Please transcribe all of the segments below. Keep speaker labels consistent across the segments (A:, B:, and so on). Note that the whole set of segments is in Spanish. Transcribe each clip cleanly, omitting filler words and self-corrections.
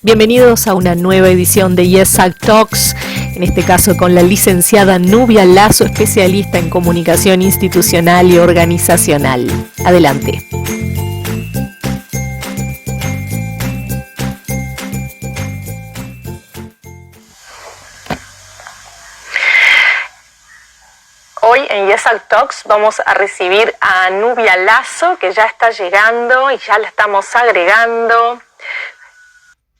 A: Bienvenidos a una nueva edición de YesAg Talks, en este caso con la licenciada Nubia Lazo, especialista en comunicación institucional y organizacional. Adelante.
B: Hoy en YesAg Talks vamos a recibir a Nubia Lazo, que ya está llegando y ya la estamos agregando.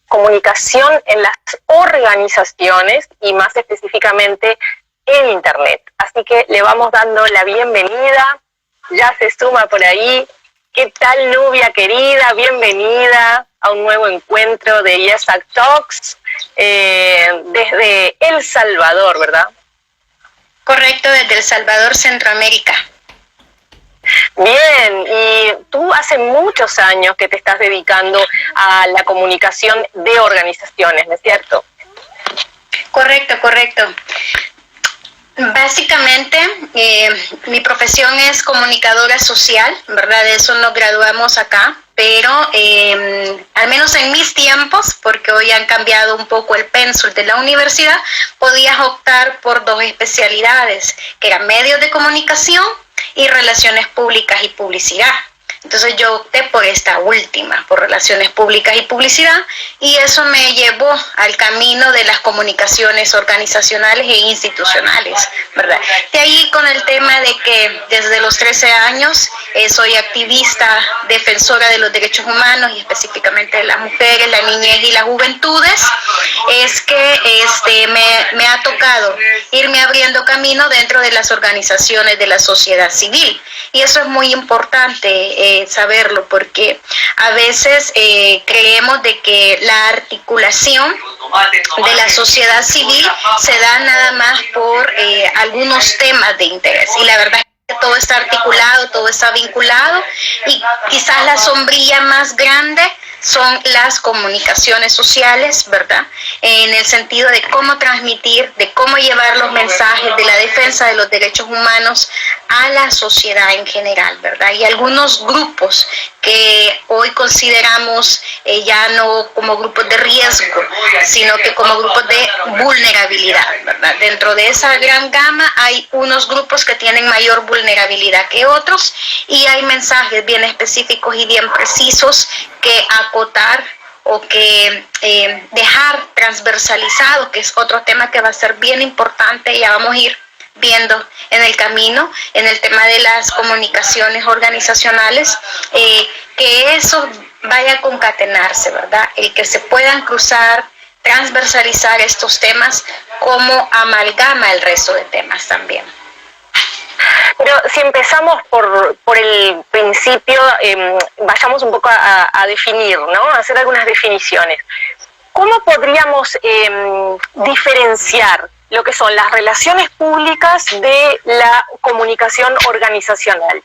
B: Comunicación en las organizaciones y más específicamente en Internet. Así que le vamos dando la bienvenida. Ya se suma por ahí. ¿Qué tal, Nubia querida? Bienvenida a un nuevo encuentro de YesAg Talks desde El Salvador, ¿verdad?
C: Correcto, desde El Salvador, Centroamérica.
B: Bien, y tú hace muchos años que te estás dedicando a la comunicación de organizaciones, ¿no es cierto?
C: Correcto. Básicamente, mi profesión es comunicadora social, ¿verdad? De eso nos graduamos acá, pero al menos en mis tiempos, porque hoy han cambiado un poco el pénsul de la universidad, podías optar por dos especialidades, que eran medios de comunicación y relaciones públicas y publicidad. Entonces yo opté por esta última, por relaciones públicas y publicidad, y eso me llevó al camino de las comunicaciones organizacionales e institucionales, ¿verdad? De ahí con el tema de que desde los 13 años soy activista, defensora de los derechos humanos y específicamente de las mujeres, la niñez y las juventudes, es que me ha tocado irme abriendo camino dentro de las organizaciones de la sociedad civil, y eso es muy importante saberlo, porque a veces creemos de que la articulación de la sociedad civil se da nada más por algunos temas de interés, y la verdad es que todo está articulado, todo está vinculado, y quizás la sombrilla más grande son las comunicaciones sociales, ¿verdad? En el sentido de cómo transmitir, de cómo llevar los mensajes de la defensa de los derechos humanos a la sociedad en general, ¿verdad? Y algunos grupos que hoy consideramos ya no como grupos de riesgo, sino que como grupos de vulnerabilidad, ¿verdad? Dentro de esa gran gama hay unos grupos que tienen mayor vulnerabilidad que otros, y hay mensajes bien específicos y bien precisos que acotar o que dejar transversalizado, que es otro tema que va a ser bien importante, ya vamos a ir viendo en el camino, en el tema de las comunicaciones organizacionales, que eso vaya a concatenarse, ¿verdad? El que se puedan cruzar, transversalizar estos temas como amalgama el resto de temas también.
B: Pero si empezamos por el principio, vayamos un poco a definir, ¿no? A hacer algunas definiciones. ¿Cómo podríamos diferenciar lo que son las relaciones públicas de la comunicación organizacional?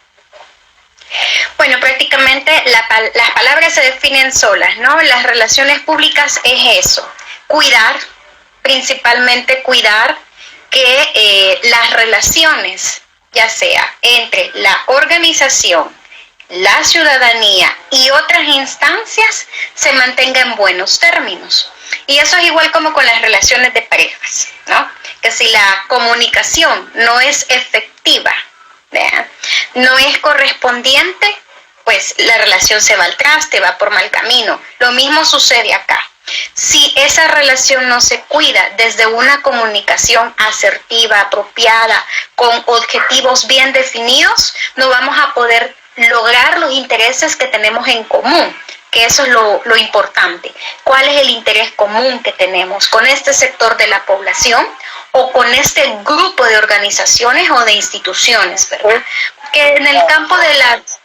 C: Bueno, prácticamente las palabras se definen solas, ¿no? Las relaciones públicas es eso, cuidar, principalmente cuidar que las relaciones, ya sea entre la organización, la ciudadanía y otras instancias, se mantenga en buenos términos. Y eso es igual como con las relaciones de parejas, ¿no? Que si la comunicación no es efectiva, ¿verdad?, no es correspondiente, pues la relación se va al traste, va por mal camino. Lo mismo sucede acá. Si esa relación no se cuida desde una comunicación asertiva, apropiada, con objetivos bien definidos, no vamos a poder lograr los intereses que tenemos en común, que eso es lo importante. ¿Cuál es el interés común que tenemos con este sector de la población o con este grupo de organizaciones o de instituciones, ¿verdad? Que en el campo de las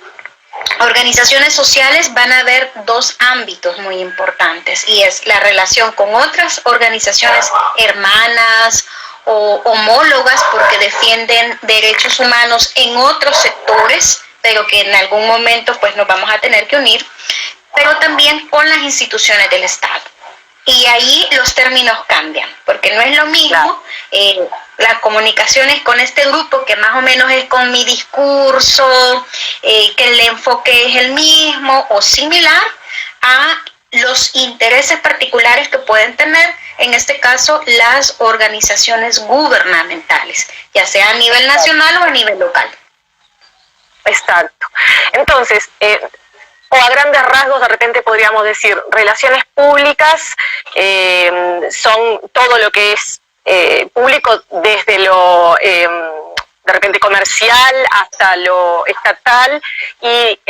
C: organizaciones sociales van a haber dos ámbitos muy importantes, y es la relación con otras organizaciones hermanas o homólogas, porque defienden derechos humanos en otros sectores, pero que en algún momento pues nos vamos a tener que unir, pero también con las instituciones del Estado. Y ahí los términos cambian, porque no es lo mismo las comunicaciones con este grupo, que más o menos es con mi discurso, que el enfoque es el mismo o similar, a los intereses particulares que pueden tener, en este caso, las organizaciones gubernamentales, ya sea a nivel nacional o a nivel local.
B: Exacto. Entonces, o a grandes rasgos, de repente podríamos decir, relaciones públicas son todo lo que es público, desde lo de repente comercial hasta lo estatal, y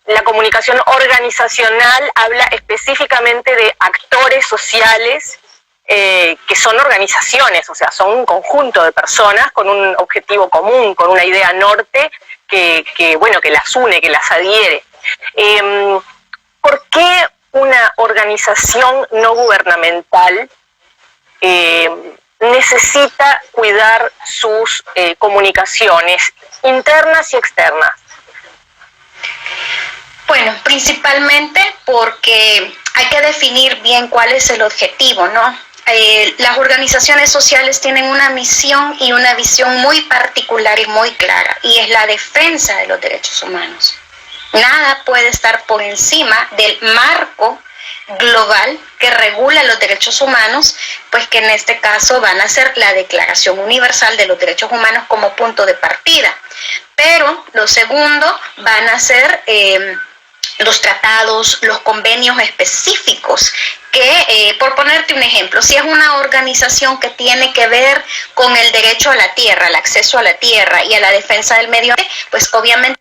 B: la comunicación organizacional habla específicamente de actores sociales que son organizaciones, o sea, son un conjunto de personas con un objetivo común, con una idea norte que las une, que las adhiere. ¿Por qué una organización no gubernamental necesita cuidar sus comunicaciones internas y externas?
C: Bueno, principalmente porque hay que definir bien cuál es el objetivo, ¿no? Las organizaciones sociales tienen una misión y una visión muy particular y muy clara, y es la defensa de los derechos humanos. Nada puede estar por encima del marco global que regula los derechos humanos, pues que en este caso van a ser la Declaración Universal de los Derechos Humanos como punto de partida. Pero lo segundo van a ser los tratados, los convenios específicos que, por ponerte un ejemplo, si es una organización que tiene que ver con el derecho a la tierra, el acceso a la tierra y a la defensa del medio ambiente, pues obviamente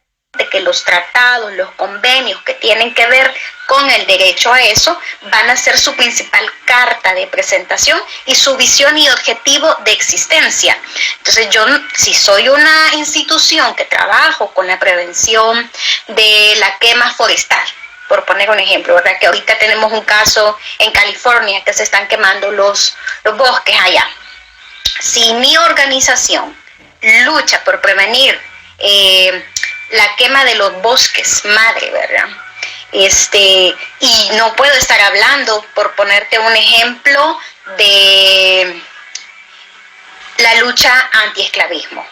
C: que los tratados, los convenios que tienen que ver con el derecho a eso van a ser su principal carta de presentación y su visión y objetivo de existencia. Entonces yo, si soy una institución que trabajo con la prevención de la quema forestal, por poner un ejemplo, ¿verdad? Que ahorita tenemos un caso en California que se están quemando los bosques allá. Si mi organización lucha por prevenir la quema de los bosques madre, ¿verdad? Y no puedo estar hablando, por ponerte un ejemplo, de la lucha antiesclavismo,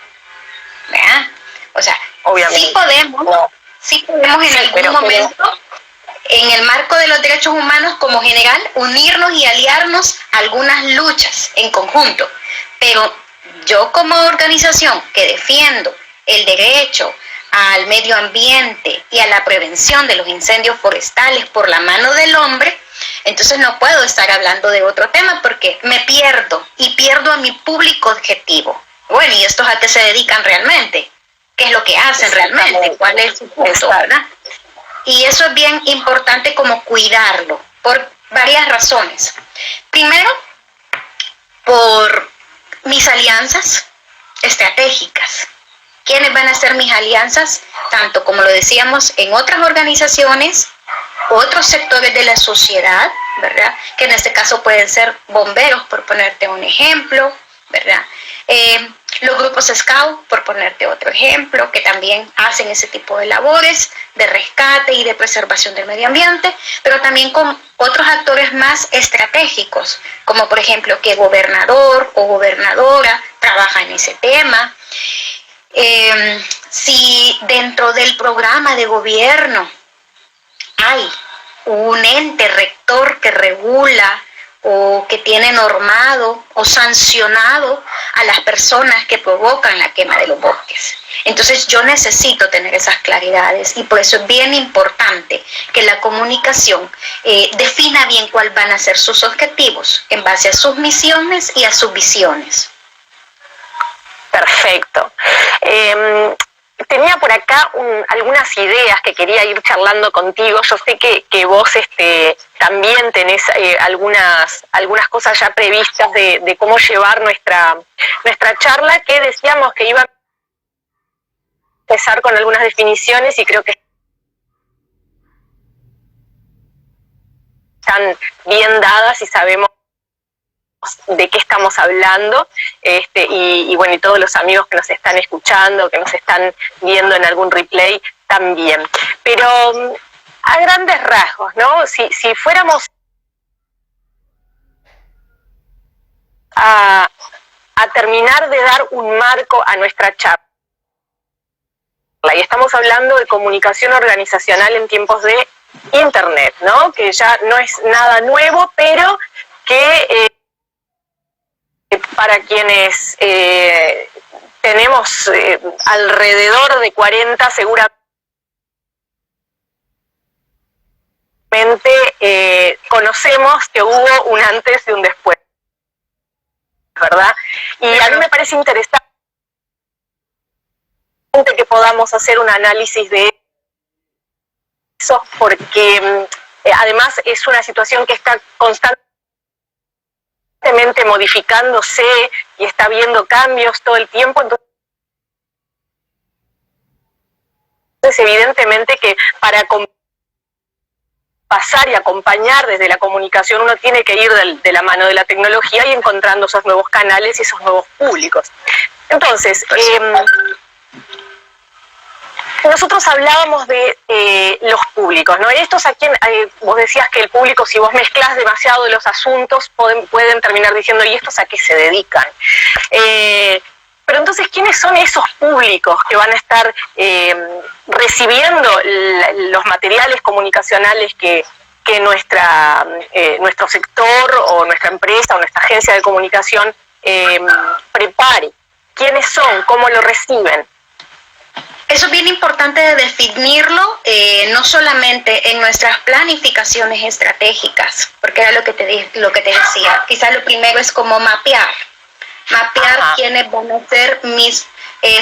C: ¿verdad? O sea, obviamente sí podemos en algún momento, en el marco de los derechos humanos como general, unirnos y aliarnos a algunas luchas en conjunto, pero yo como organización que defiendo el derecho al medio ambiente y a la prevención de los incendios forestales por la mano del hombre, entonces no puedo estar hablando de otro tema porque me pierdo y pierdo a mi público objetivo. Bueno, ¿y estos a qué se dedican realmente? ¿Qué es lo que hacen realmente? ¿Cuál es su punto, verdad? Y eso es bien importante como cuidarlo por varias razones. Primero, por mis alianzas estratégicas. ¿Quiénes van a ser mis alianzas? Tanto como lo decíamos en otras organizaciones, otros sectores de la sociedad, ¿verdad? Que en este caso pueden ser bomberos, por ponerte un ejemplo, ¿verdad? Los grupos Scout, por ponerte otro ejemplo, que también hacen ese tipo de labores de rescate y de preservación del medio ambiente, pero también con otros actores más estratégicos, como por ejemplo que gobernador o gobernadora trabaja en ese tema. Si dentro del programa de gobierno hay un ente rector que regula o que tiene normado o sancionado a las personas que provocan la quema de los bosques. Entonces yo necesito tener esas claridades y por eso es bien importante que la comunicación defina bien cuáles van a ser sus objetivos en base a sus misiones y a sus visiones.
B: Perfecto. Tenía por acá algunas ideas que quería ir charlando contigo. Yo sé que vos también tenés algunas cosas ya previstas de cómo llevar nuestra charla, que decíamos que iba a empezar con algunas definiciones y creo que están bien dadas y sabemos de qué estamos hablando, y bueno, y todos los amigos que nos están escuchando, que nos están viendo en algún replay también. Pero a grandes rasgos, ¿no? Si fuéramos a terminar de dar un marco a nuestra charla, y estamos hablando de comunicación organizacional en tiempos de Internet, ¿no? Que ya no es nada nuevo, pero que para quienes tenemos alrededor de 40 seguramente conocemos que hubo un antes y un después, ¿verdad? Y a mí me parece interesante que podamos hacer un análisis de eso, porque además es una situación que está constantemente modificándose y está habiendo cambios todo el tiempo. Entonces evidentemente que para pasar y acompañar desde la comunicación uno tiene que ir de la mano de la tecnología y encontrando esos nuevos canales y esos nuevos públicos. Entonces, nosotros hablábamos de los públicos, ¿no? Estos a quien vos decías que el público, si vos mezclas demasiado de los asuntos, pueden terminar diciendo, ¿y estos a qué se dedican? Pero entonces, ¿quiénes son esos públicos que van a estar recibiendo los materiales comunicacionales que nuestro sector o nuestra empresa o nuestra agencia de comunicación prepare? ¿Quiénes son? ¿Cómo lo reciben?
C: Eso es bien importante de definirlo, no solamente en nuestras planificaciones estratégicas, porque era lo que te decía. Quizás lo primero es como mapear quiénes van a ser mis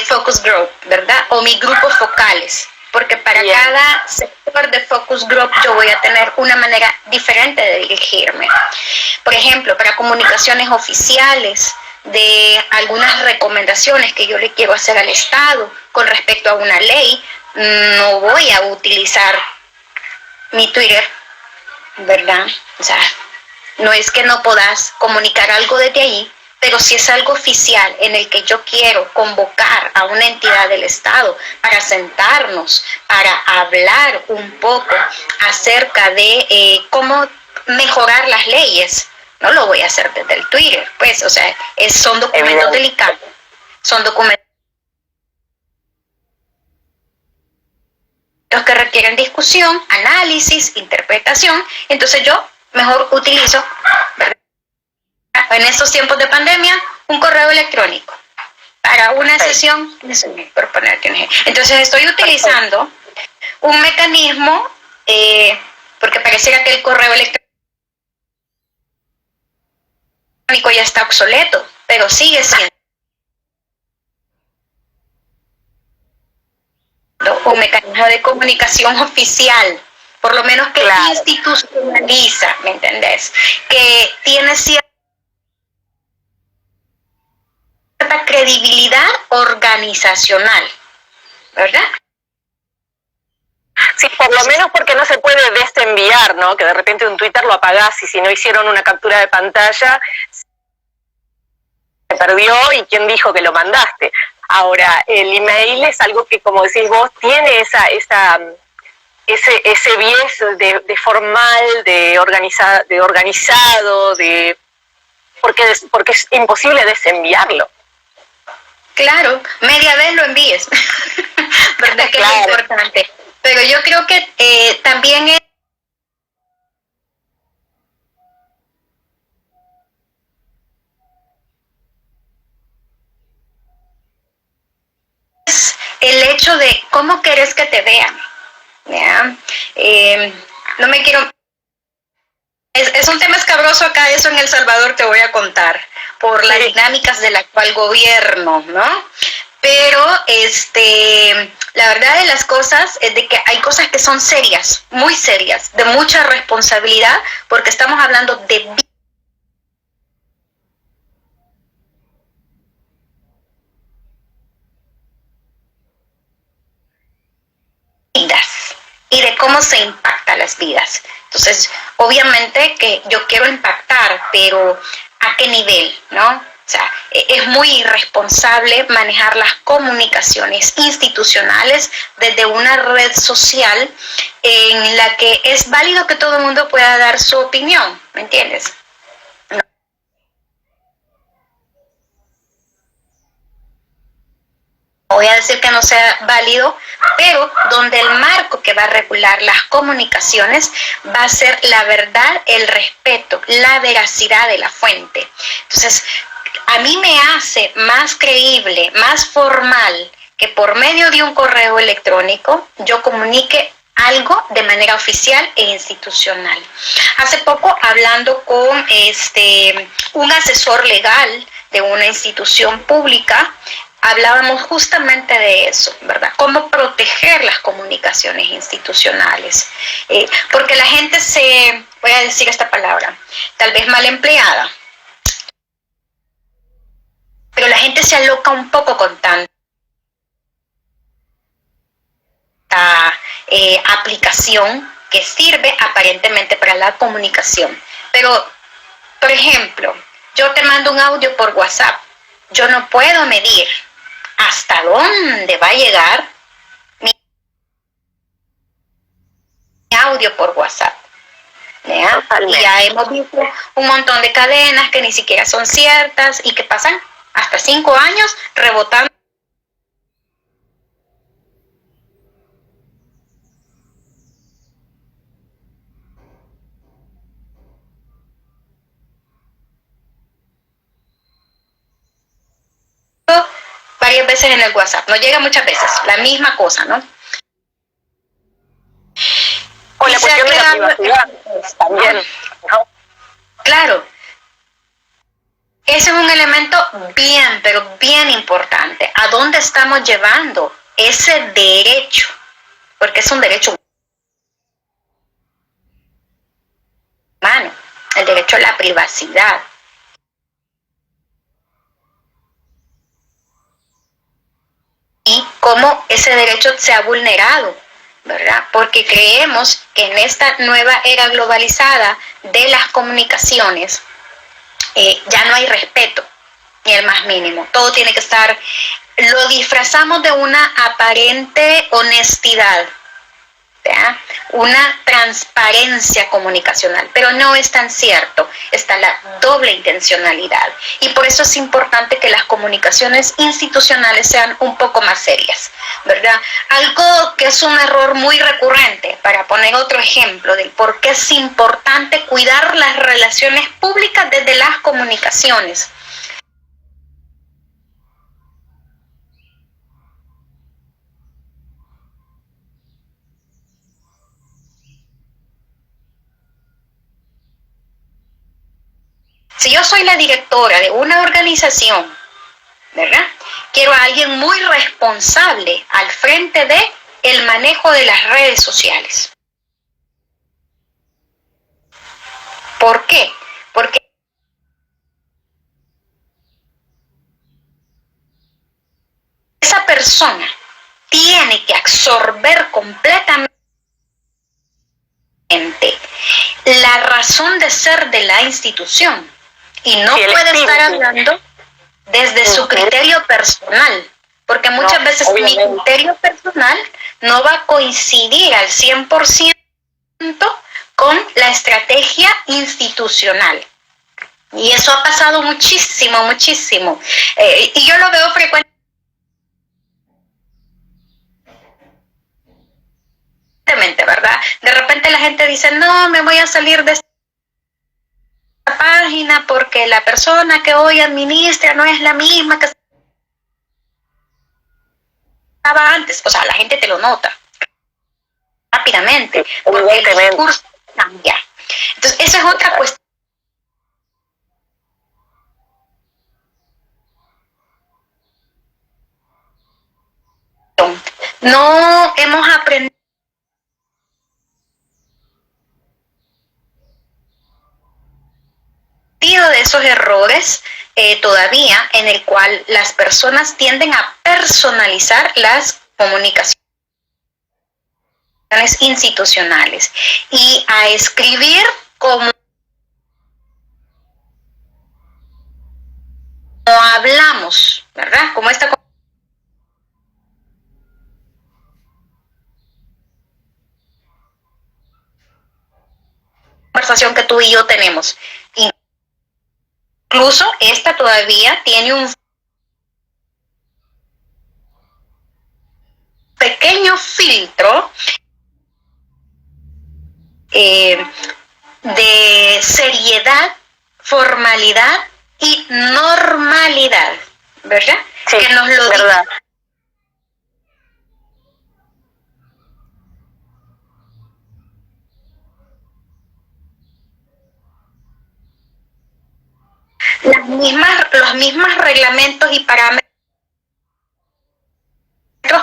C: focus group, ¿verdad? O mis grupos focales, porque para cada sector de focus group yo voy a tener una manera diferente de dirigirme. Por ejemplo, para comunicaciones oficiales, de algunas recomendaciones que yo le quiero hacer al Estado con respecto a una ley, no voy a utilizar mi Twitter, ¿verdad? O sea, no es que no puedas comunicar algo desde ahí, pero si es algo oficial en el que yo quiero convocar a una entidad del Estado para sentarnos, para hablar un poco acerca de cómo mejorar las leyes, no lo voy a hacer desde el Twitter, pues, o sea, son documentos delicados, son documentos que requieren discusión, análisis, interpretación. Entonces yo mejor utilizo, ¿verdad?, en estos tiempos de pandemia, un correo electrónico para una sesión de Zoom, por ponerte un ejemplo. Entonces estoy utilizando un mecanismo, porque pareciera que el correo electrónico ya está obsoleto, pero sigue siendo un mecanismo de comunicación oficial, por lo menos que institucionaliza, ¿me entendés? Que tiene cierta credibilidad organizacional, ¿verdad?
B: Sí, por lo menos porque no se puede desenviar, ¿no? Que de repente un Twitter lo apagás y si no hicieron una captura de pantalla, se perdió y quién dijo que lo mandaste. Ahora, el email es algo que, como decís vos, tiene ese bies de formal, de organizado, porque es imposible desenviarlo.
C: Claro, media vez lo envíes, ¿verdad? Que es lo importante. Pero yo creo que también es el hecho de cómo querés que te vean, ¿ya? No me quiero... Es un tema escabroso acá, eso en El Salvador te voy a contar, por las dinámicas del actual gobierno, ¿no? Pero la verdad de las cosas es de que hay cosas que son serias, muy serias, de mucha responsabilidad, porque estamos hablando de vidas y de cómo se impacta las vidas. Entonces, obviamente que yo quiero impactar, pero ¿a qué nivel, no? O sea, es muy irresponsable manejar las comunicaciones institucionales desde una red social en la que es válido que todo el mundo pueda dar su opinión, ¿me entiendes? voy a decir que no sea válido, pero donde el marco que va a regular las comunicaciones va a ser la verdad, el respeto, la veracidad de la fuente. Entonces, a mí me hace más creíble, más formal, que por medio de un correo electrónico yo comunique algo de manera oficial e institucional. Hace poco, hablando con un asesor legal de una institución pública, hablábamos justamente de eso, ¿verdad? Cómo proteger las comunicaciones institucionales. Porque la gente voy a decir esta palabra, tal vez mal empleada, pero la gente se aloca un poco con tanta aplicación que sirve aparentemente para la comunicación. Pero, por ejemplo, yo te mando un audio por WhatsApp, yo no puedo medir hasta dónde va a llegar mi audio por WhatsApp. ¿Ya? Y ya hemos visto un montón de cadenas que ni siquiera son ciertas y que pasan hasta 5 años rebotando. Varias veces en el WhatsApp, no llega muchas veces, la misma cosa, ¿no?
B: O la cuestión de la privacidad también, ¿no?
C: Claro. Ese es un elemento bien, pero bien importante. ¿A dónde estamos llevando ese derecho? Porque es un derecho humano, el derecho a la privacidad. Y cómo ese derecho se ha vulnerado, ¿verdad? Porque creemos que en esta nueva era globalizada de las comunicaciones ya no hay respeto, ni el más mínimo. Todo tiene que estar, lo disfrazamos de una aparente honestidad, ¿verdad? Una transparencia comunicacional, pero no es tan cierto, está la doble intencionalidad. Y por eso es importante que las comunicaciones institucionales sean un poco más serias, ¿verdad? Algo que es un error muy recurrente, para poner otro ejemplo del por qué es importante cuidar las relaciones públicas desde las comunicaciones. Si yo soy la directora de una organización, ¿verdad? Quiero a alguien muy responsable al frente de el manejo de las redes sociales. ¿Por qué? Porque esa persona tiene que absorber completamente la razón de ser de la institución. Y no puede estar hablando desde su criterio personal, porque muchas veces mi criterio personal no va a coincidir al 100% con la estrategia institucional. Y eso ha pasado muchísimo, muchísimo. Y yo lo veo frecuentemente, ¿verdad? De repente la gente dice, no, me voy a salir de esta página porque la persona que hoy administra no es la misma que estaba antes. O sea, la gente te lo nota rápidamente porque el discurso cambia. Entonces, esa es otra cuestión. No hemos aprendido de esos errores todavía, en el cual las personas tienden a personalizar las comunicaciones institucionales y a escribir como hablamos, ¿verdad? Como esta conversación que tú y yo tenemos. Incluso esta todavía tiene un pequeño filtro de seriedad, formalidad y normalidad, ¿verdad?
B: Sí,
C: que nos lo
B: verdad.
C: los mismos reglamentos y parámetros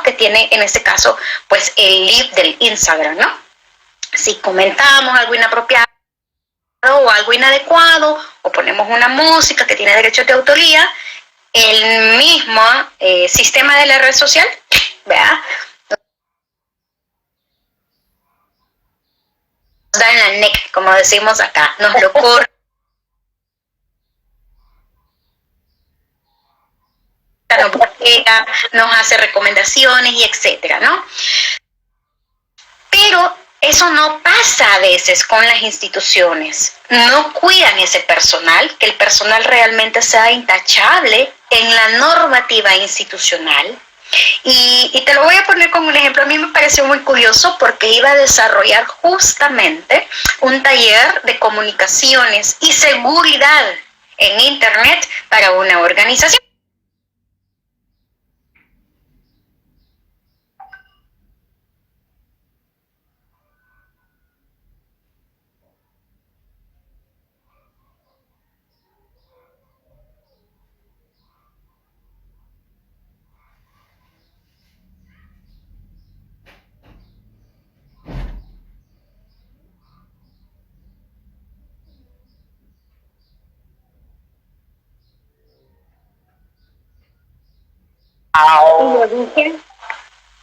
C: que tiene en este caso pues el live del Instagram, ¿no? Si comentamos algo inapropiado o algo inadecuado o ponemos una música que tiene derechos de autoría, el mismo sistema de la red social, ¿verdad? Nos da en la neck, como decimos acá, nos lo corre, nos bloquea, nos hace recomendaciones y etcétera, ¿no? Pero eso no pasa a veces con las instituciones. No cuidan ese personal, que el personal realmente sea intachable en la normativa institucional. Y te lo voy a poner como un ejemplo. A mí me pareció muy curioso porque iba a desarrollar justamente un taller de comunicaciones y seguridad en Internet para una organización.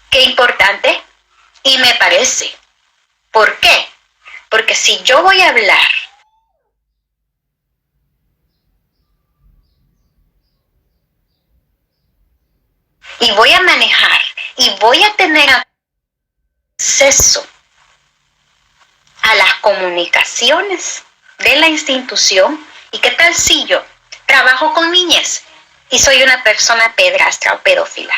C: Qué importante, y me parece. ¿Por qué? Porque si yo voy a hablar y voy a manejar y voy a tener acceso a las comunicaciones de la institución, ¿y qué tal si yo trabajo con niñez y soy una persona pedrastra o pedófila?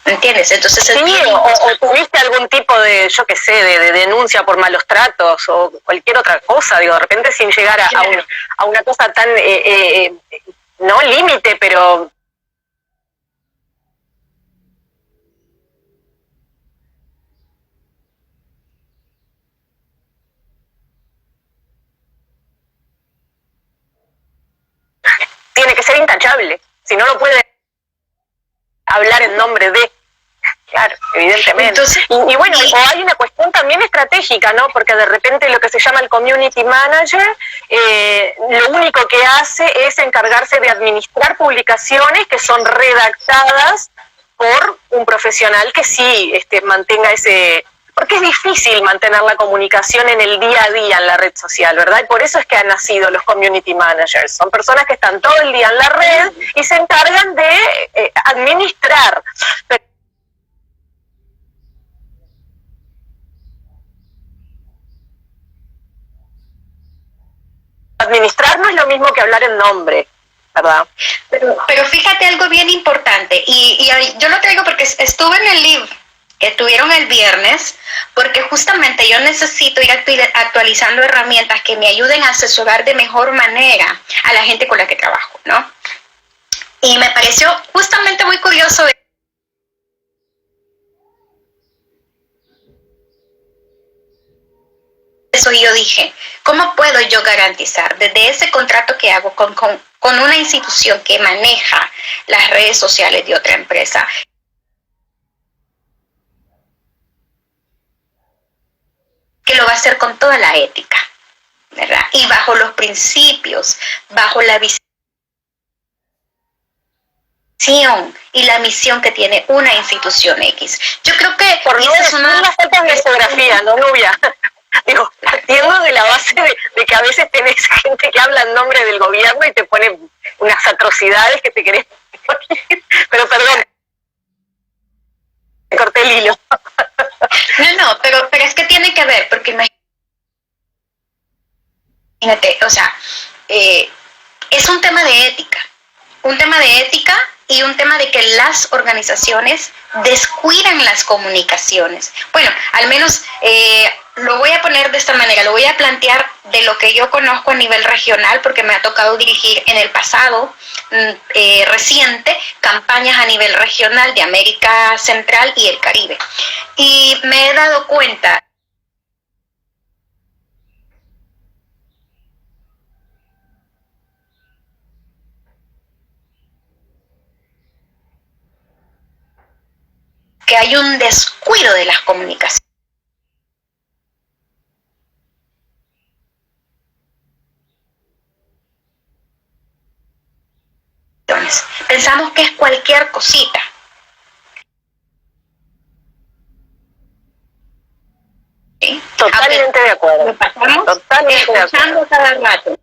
C: ¿Entiendes? Entonces
B: sí, o tuviste algún tipo de, yo qué sé, de denuncia por malos tratos o cualquier otra cosa, digo, de repente sin llegar a una cosa tan, no límite, pero... Tiene que ser intachable, si no, no puede hablar en nombre de... Claro, evidentemente. Entonces, y bueno, o hay una cuestión también estratégica, ¿no? Porque de repente lo que se llama el community manager, lo único que hace es encargarse de administrar publicaciones que son redactadas por un profesional que sí mantenga ese... Porque es difícil mantener la comunicación en el día a día en la red social, ¿verdad? Y por eso es que han nacido los community managers. Son personas que están todo el día en la red y se encargan de administrar. Administrar no es lo mismo que hablar en nombre, ¿verdad?
C: Pero fíjate algo bien importante, y yo lo traigo porque estuve en el live que tuvieron el viernes, porque justamente yo necesito ir actualizando herramientas que me ayuden a asesorar de mejor manera a la gente con la que trabajo, ¿no? Y me pareció justamente muy curioso eso, y yo dije, ¿cómo puedo yo garantizar desde ese contrato que hago con una institución que maneja las redes sociales de otra empresa, que lo va a hacer con toda la ética, ¿verdad? Y bajo los principios, bajo la visión y la misión que tiene una institución X? Yo creo que
B: por no decir las faltas de geografía, ¿no, Nubia? Digo, partiendo de la base de que a veces tenés gente que habla en nombre del gobierno y te pone unas atrocidades que te querés morir. Pero perdón, me corté el hilo.
C: No, pero es que tiene que ver, porque imagínate, o sea, es un tema de ética y un tema de que las organizaciones descuidan las comunicaciones. Bueno, al menos lo voy a poner de esta manera, lo voy a plantear de lo que yo conozco a nivel regional, porque me ha tocado dirigir en el pasado reciente campañas a nivel regional de América Central y el Caribe. Y me he dado cuenta que hay un descuido de las comunicaciones. Pensamos que es cualquier cosita. ¿Sí?
B: Totalmente de acuerdo.
C: Pasamos escuchando cada rato,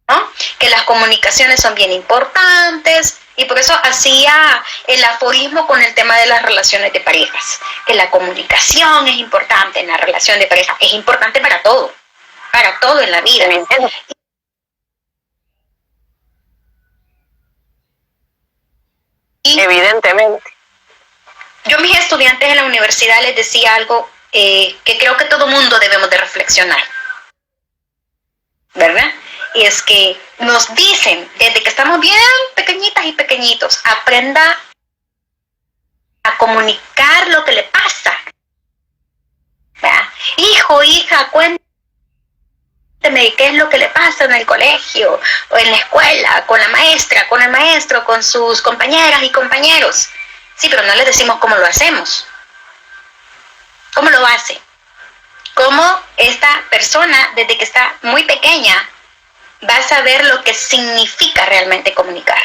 C: ¿no? Que las comunicaciones son bien importantes, y por eso hacía el aforismo con el tema de las relaciones de parejas, que la comunicación es importante en la relación de pareja, es importante para todo en la vida.
B: Evidentemente.
C: Yo a mis estudiantes en la universidad les decía algo que creo que todo mundo debemos de reflexionar, ¿verdad? Y es que nos dicen, desde que estamos bien pequeñitas y pequeñitos, aprenda a comunicar lo que le pasa, ¿verdad? Hijo, hija, cuéntame qué es lo que le pasa en el colegio, o en la escuela, con la maestra, con el maestro, con sus compañeras y compañeros. Sí, pero no les decimos cómo lo hacemos. ¿Cómo lo hace? ¿Cómo esta persona, desde que está muy pequeña, va a saber lo que significa realmente comunicar?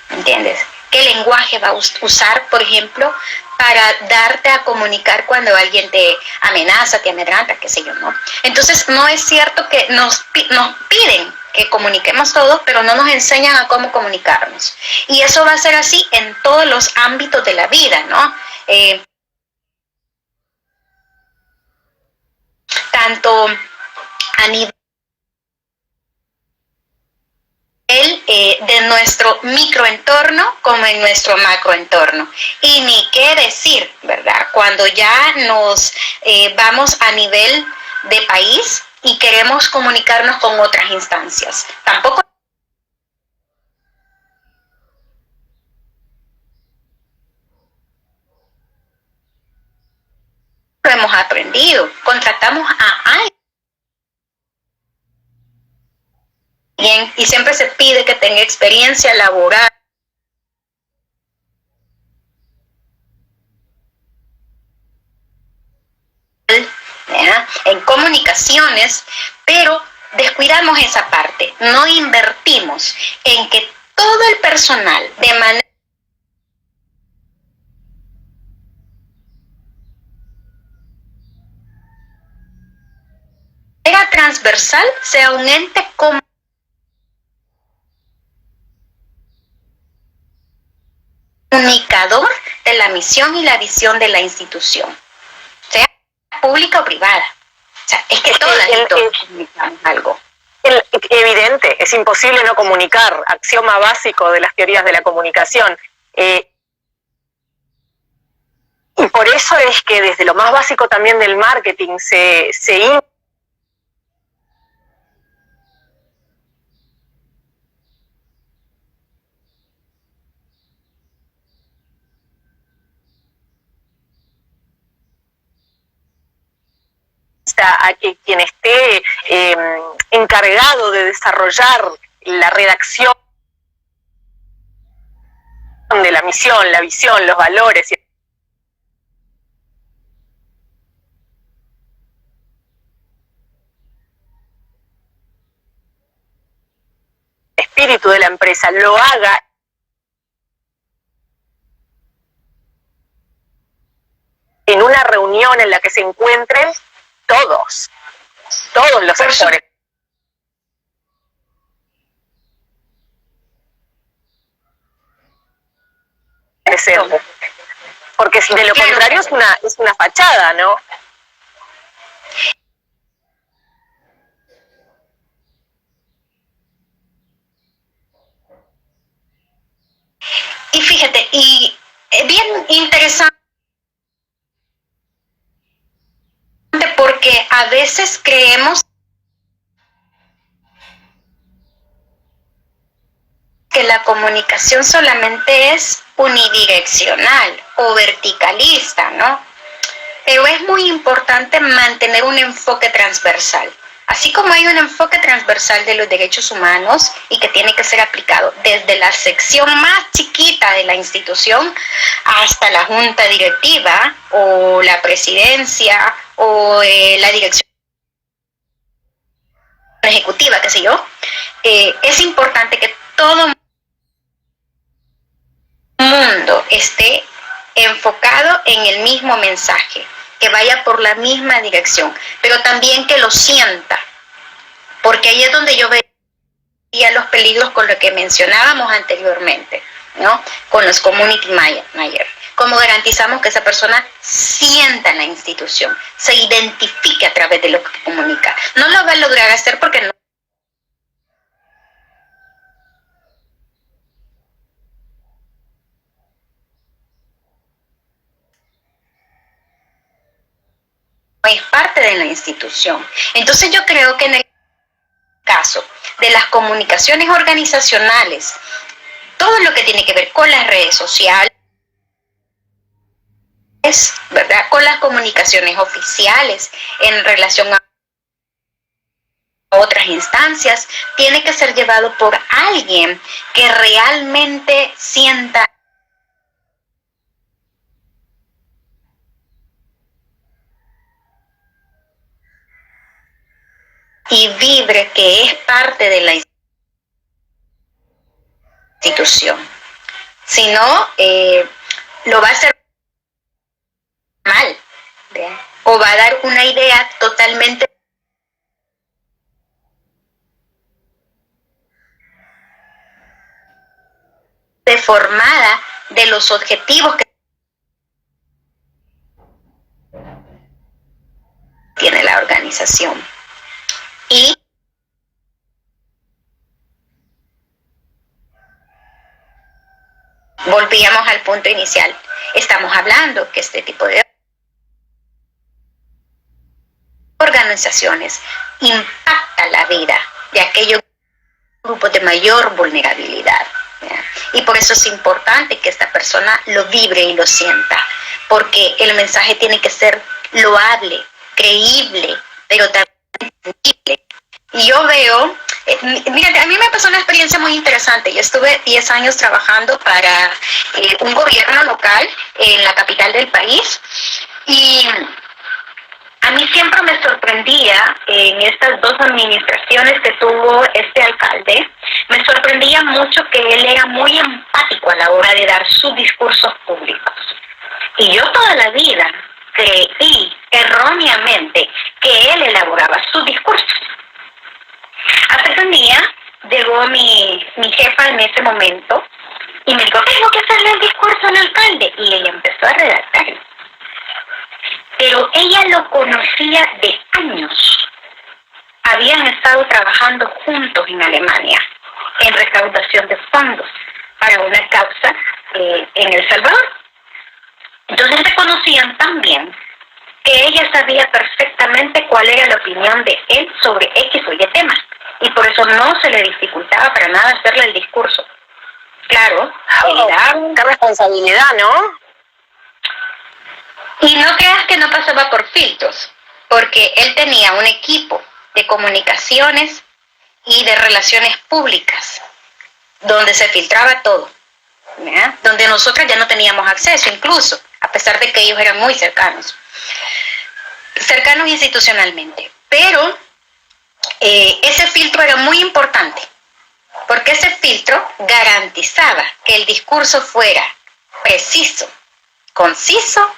C: ¿Entiendes? ¿Qué lenguaje va a usar, por ejemplo, para darte a comunicar cuando alguien te amenaza, te amedrenta, qué sé yo, ¿no? Entonces, no es cierto que nos piden que comuniquemos todos, pero no nos enseñan a cómo comunicarnos. Y eso va a ser así en todos los ámbitos de la vida, ¿no? Tanto a nivel de nuestro microentorno como en nuestro macroentorno. Y ni qué decir, ¿verdad? Cuando ya nos vamos a nivel de país y queremos comunicarnos con otras instancias. Tampoco lo hemos aprendido. Contratamos a alguien y siempre se pide que tenga experiencia laboral. En comunicaciones, pero descuidamos esa parte, no invertimos en que todo el personal de manera transversal sea un ente comunicador de la misión y la visión de la institución, sea pública o privada. O sea, es que todas comunicamos algo.
B: Evidente, es imposible no comunicar, axioma básico de las teorías de la comunicación. Y por eso es que desde lo más básico también del marketing se a que quien esté encargado de desarrollar la redacción de la misión, la visión, los valores y el espíritu de la empresa lo haga en una reunión en la que se encuentren todos los sectores. Porque de lo contrario es una fachada, ¿no?
C: Fíjate, y es bien interesante porque a veces creemos que la comunicación solamente es unidireccional o verticalista, ¿no? Pero es muy importante mantener un enfoque transversal. Así como hay un enfoque transversal de los derechos humanos y que tiene que ser aplicado desde la sección más chiquita de la institución hasta la junta directiva o la presidencia o la dirección ejecutiva, qué sé yo, es importante que todo mundo esté enfocado en el mismo mensaje, que vaya por la misma dirección, pero también que lo sienta, porque ahí es donde yo veía los peligros con lo que mencionábamos anteriormente, ¿no? Con los community managers. ¿Cómo garantizamos que esa persona sienta en la institución, se identifique a través de lo que comunica? No lo va a lograr hacer porque no es parte de la institución. Entonces yo creo que en el caso de las comunicaciones organizacionales, todo lo que tiene que ver con las redes sociales, ¿verdad? Con las comunicaciones oficiales en relación a otras instancias, tiene que ser llevado por alguien que realmente sienta y vibre que es parte de la institución. Si no, lo va a hacer mal, ¿verdad? O va a dar una idea totalmente deformada de los objetivos que tiene la organización. Y volvíamos al punto inicial. Estamos hablando que este tipo de organizaciones impacta la vida de aquellos grupos de mayor vulnerabilidad, ¿ya? Y por eso es importante que esta persona lo vibre y lo sienta, porque el mensaje tiene que ser loable, creíble, pero también sensible. Y yo veo, mira, a mí me pasó una experiencia muy interesante. Yo estuve 10 años trabajando para un gobierno local en la capital del país y a mí siempre me sorprendía en estas dos administraciones que tuvo este alcalde, me sorprendía mucho que él era muy empático a la hora de dar sus discursos públicos. Y yo toda la vida creí erróneamente que él elaboraba sus discursos. Hasta que un día llegó mi jefa en ese momento y me dijo, tengo que hacerle el discurso al alcalde. Y ella empezó a redactarlo. Pero ella lo conocía de años. Habían estado trabajando juntos en Alemania en recaudación de fondos para una causa en El Salvador. Entonces se conocían tan bien que ella sabía perfectamente cuál era la opinión de él sobre X o Y temas. Y por eso no se le dificultaba para nada hacerle el discurso. Claro,
B: qué responsabilidad, ¿no?
C: Y no creas que no pasaba por filtros, porque él tenía un equipo de comunicaciones y de relaciones públicas, donde se filtraba todo, ¿ya? Donde nosotros ya no teníamos acceso, incluso, a pesar de que ellos eran muy cercanos institucionalmente. Pero ese filtro era muy importante, porque ese filtro garantizaba que el discurso fuera preciso, conciso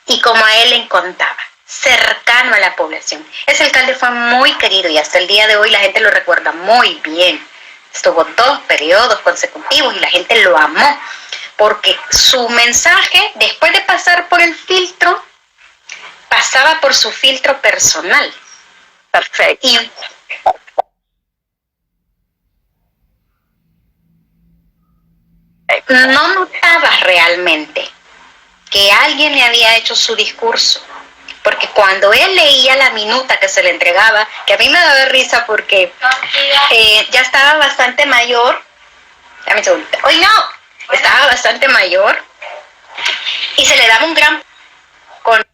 C: y como a él le contaba, cercano a la población. Ese alcalde fue muy querido y hasta el día de hoy la gente lo recuerda muy bien. Estuvo 2 periodos consecutivos y la gente lo amó, porque su mensaje, después de pasar por el filtro, pasaba por su filtro personal.
B: Perfecto.
C: Y no notaba realmente que alguien le había hecho su discurso. Porque cuando él leía la minuta que se le entregaba, que a mí me daba risa porque ya estaba bastante mayor, dame un segundito, ¡ay no! Estaba bastante mayor y se le daba un gran, con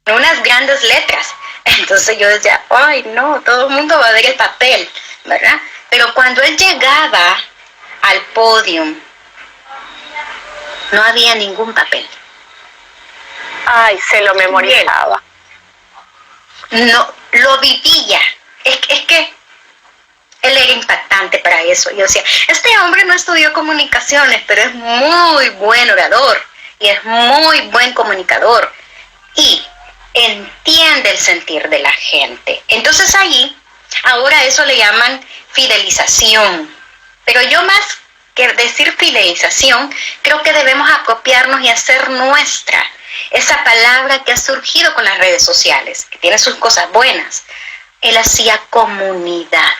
C: unas grandes letras. Entonces yo decía, ¡ay no! Todo el mundo va a ver el papel, ¿verdad? Pero cuando él llegaba al podio, no había ningún papel.
B: Ay, se lo memorizaba.
C: No, lo vivía. Es que él era impactante para eso. Yo decía, este hombre no estudió comunicaciones, pero es muy buen orador y es muy buen comunicador y entiende el sentir de la gente. Entonces ahí, ahora eso le llaman fidelización. Pero yo más que decir fidelización, creo que debemos apropiarnos y hacer nuestra esa palabra que ha surgido con las redes sociales, que tiene sus cosas buenas. Él hacía comunidad.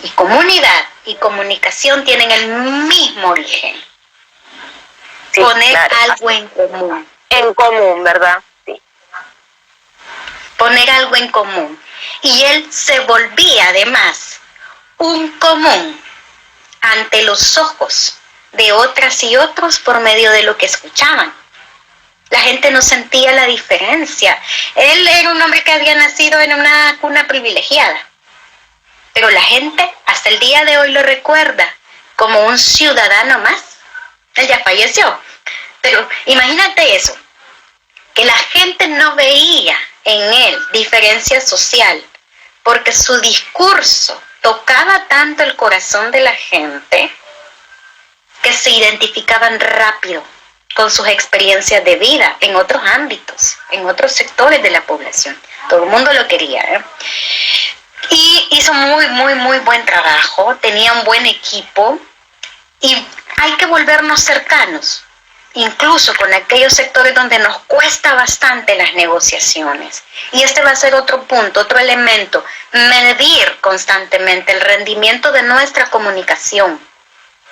C: Y comunidad y comunicación tienen el mismo origen. Sí, poner algo en común.
B: En común, ¿verdad? Sí.
C: Poner algo en común. Y él se volvía además un común ante los ojos de otras y otros por medio de lo que escuchaban. La gente no sentía la diferencia. Él era un hombre que había nacido en una cuna privilegiada. Pero la gente hasta el día de hoy lo recuerda como un ciudadano más. Él ya falleció. Pero imagínate eso, que la gente no veía en él diferencia social, porque su discurso tocaba tanto el corazón de la gente que se identificaban rápido con sus experiencias de vida en otros ámbitos, en otros sectores de la población. Todo el mundo lo quería, ¿eh? Y hizo muy buen trabajo, tenía un buen equipo y hay que volvernos cercanos, incluso con aquellos sectores donde nos cuesta bastante las negociaciones. Y este va a ser otro punto, otro elemento, medir constantemente el rendimiento de nuestra comunicación,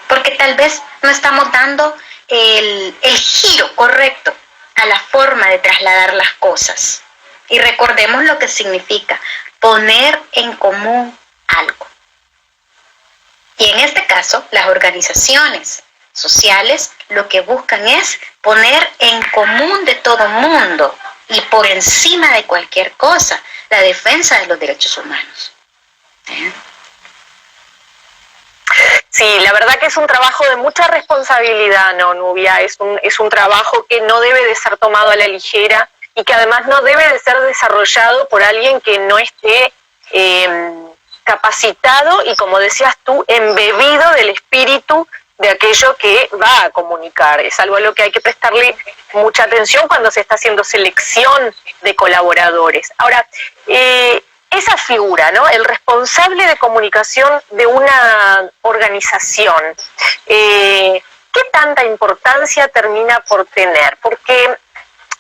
C: porque tal vez no estamos dando el giro correcto a la forma de trasladar las cosas. Y recordemos lo que significa poner en común algo. Y en este caso, las organizaciones sociales lo que buscan es poner en común de todo mundo y por encima de cualquier cosa la defensa de los derechos humanos.
B: Sí, la verdad que es un trabajo de mucha responsabilidad, ¿no, Nubia? Es un trabajo que no debe de ser tomado a la ligera y que además no debe de ser desarrollado por alguien que no esté capacitado y, como decías tú, embebido del espíritu de aquello que va a comunicar. Es algo a lo que hay que prestarle mucha atención cuando se está haciendo selección de colaboradores. Ahora, esa figura, ¿no? El responsable de comunicación de una organización, ¿qué tanta importancia termina por tener? Porque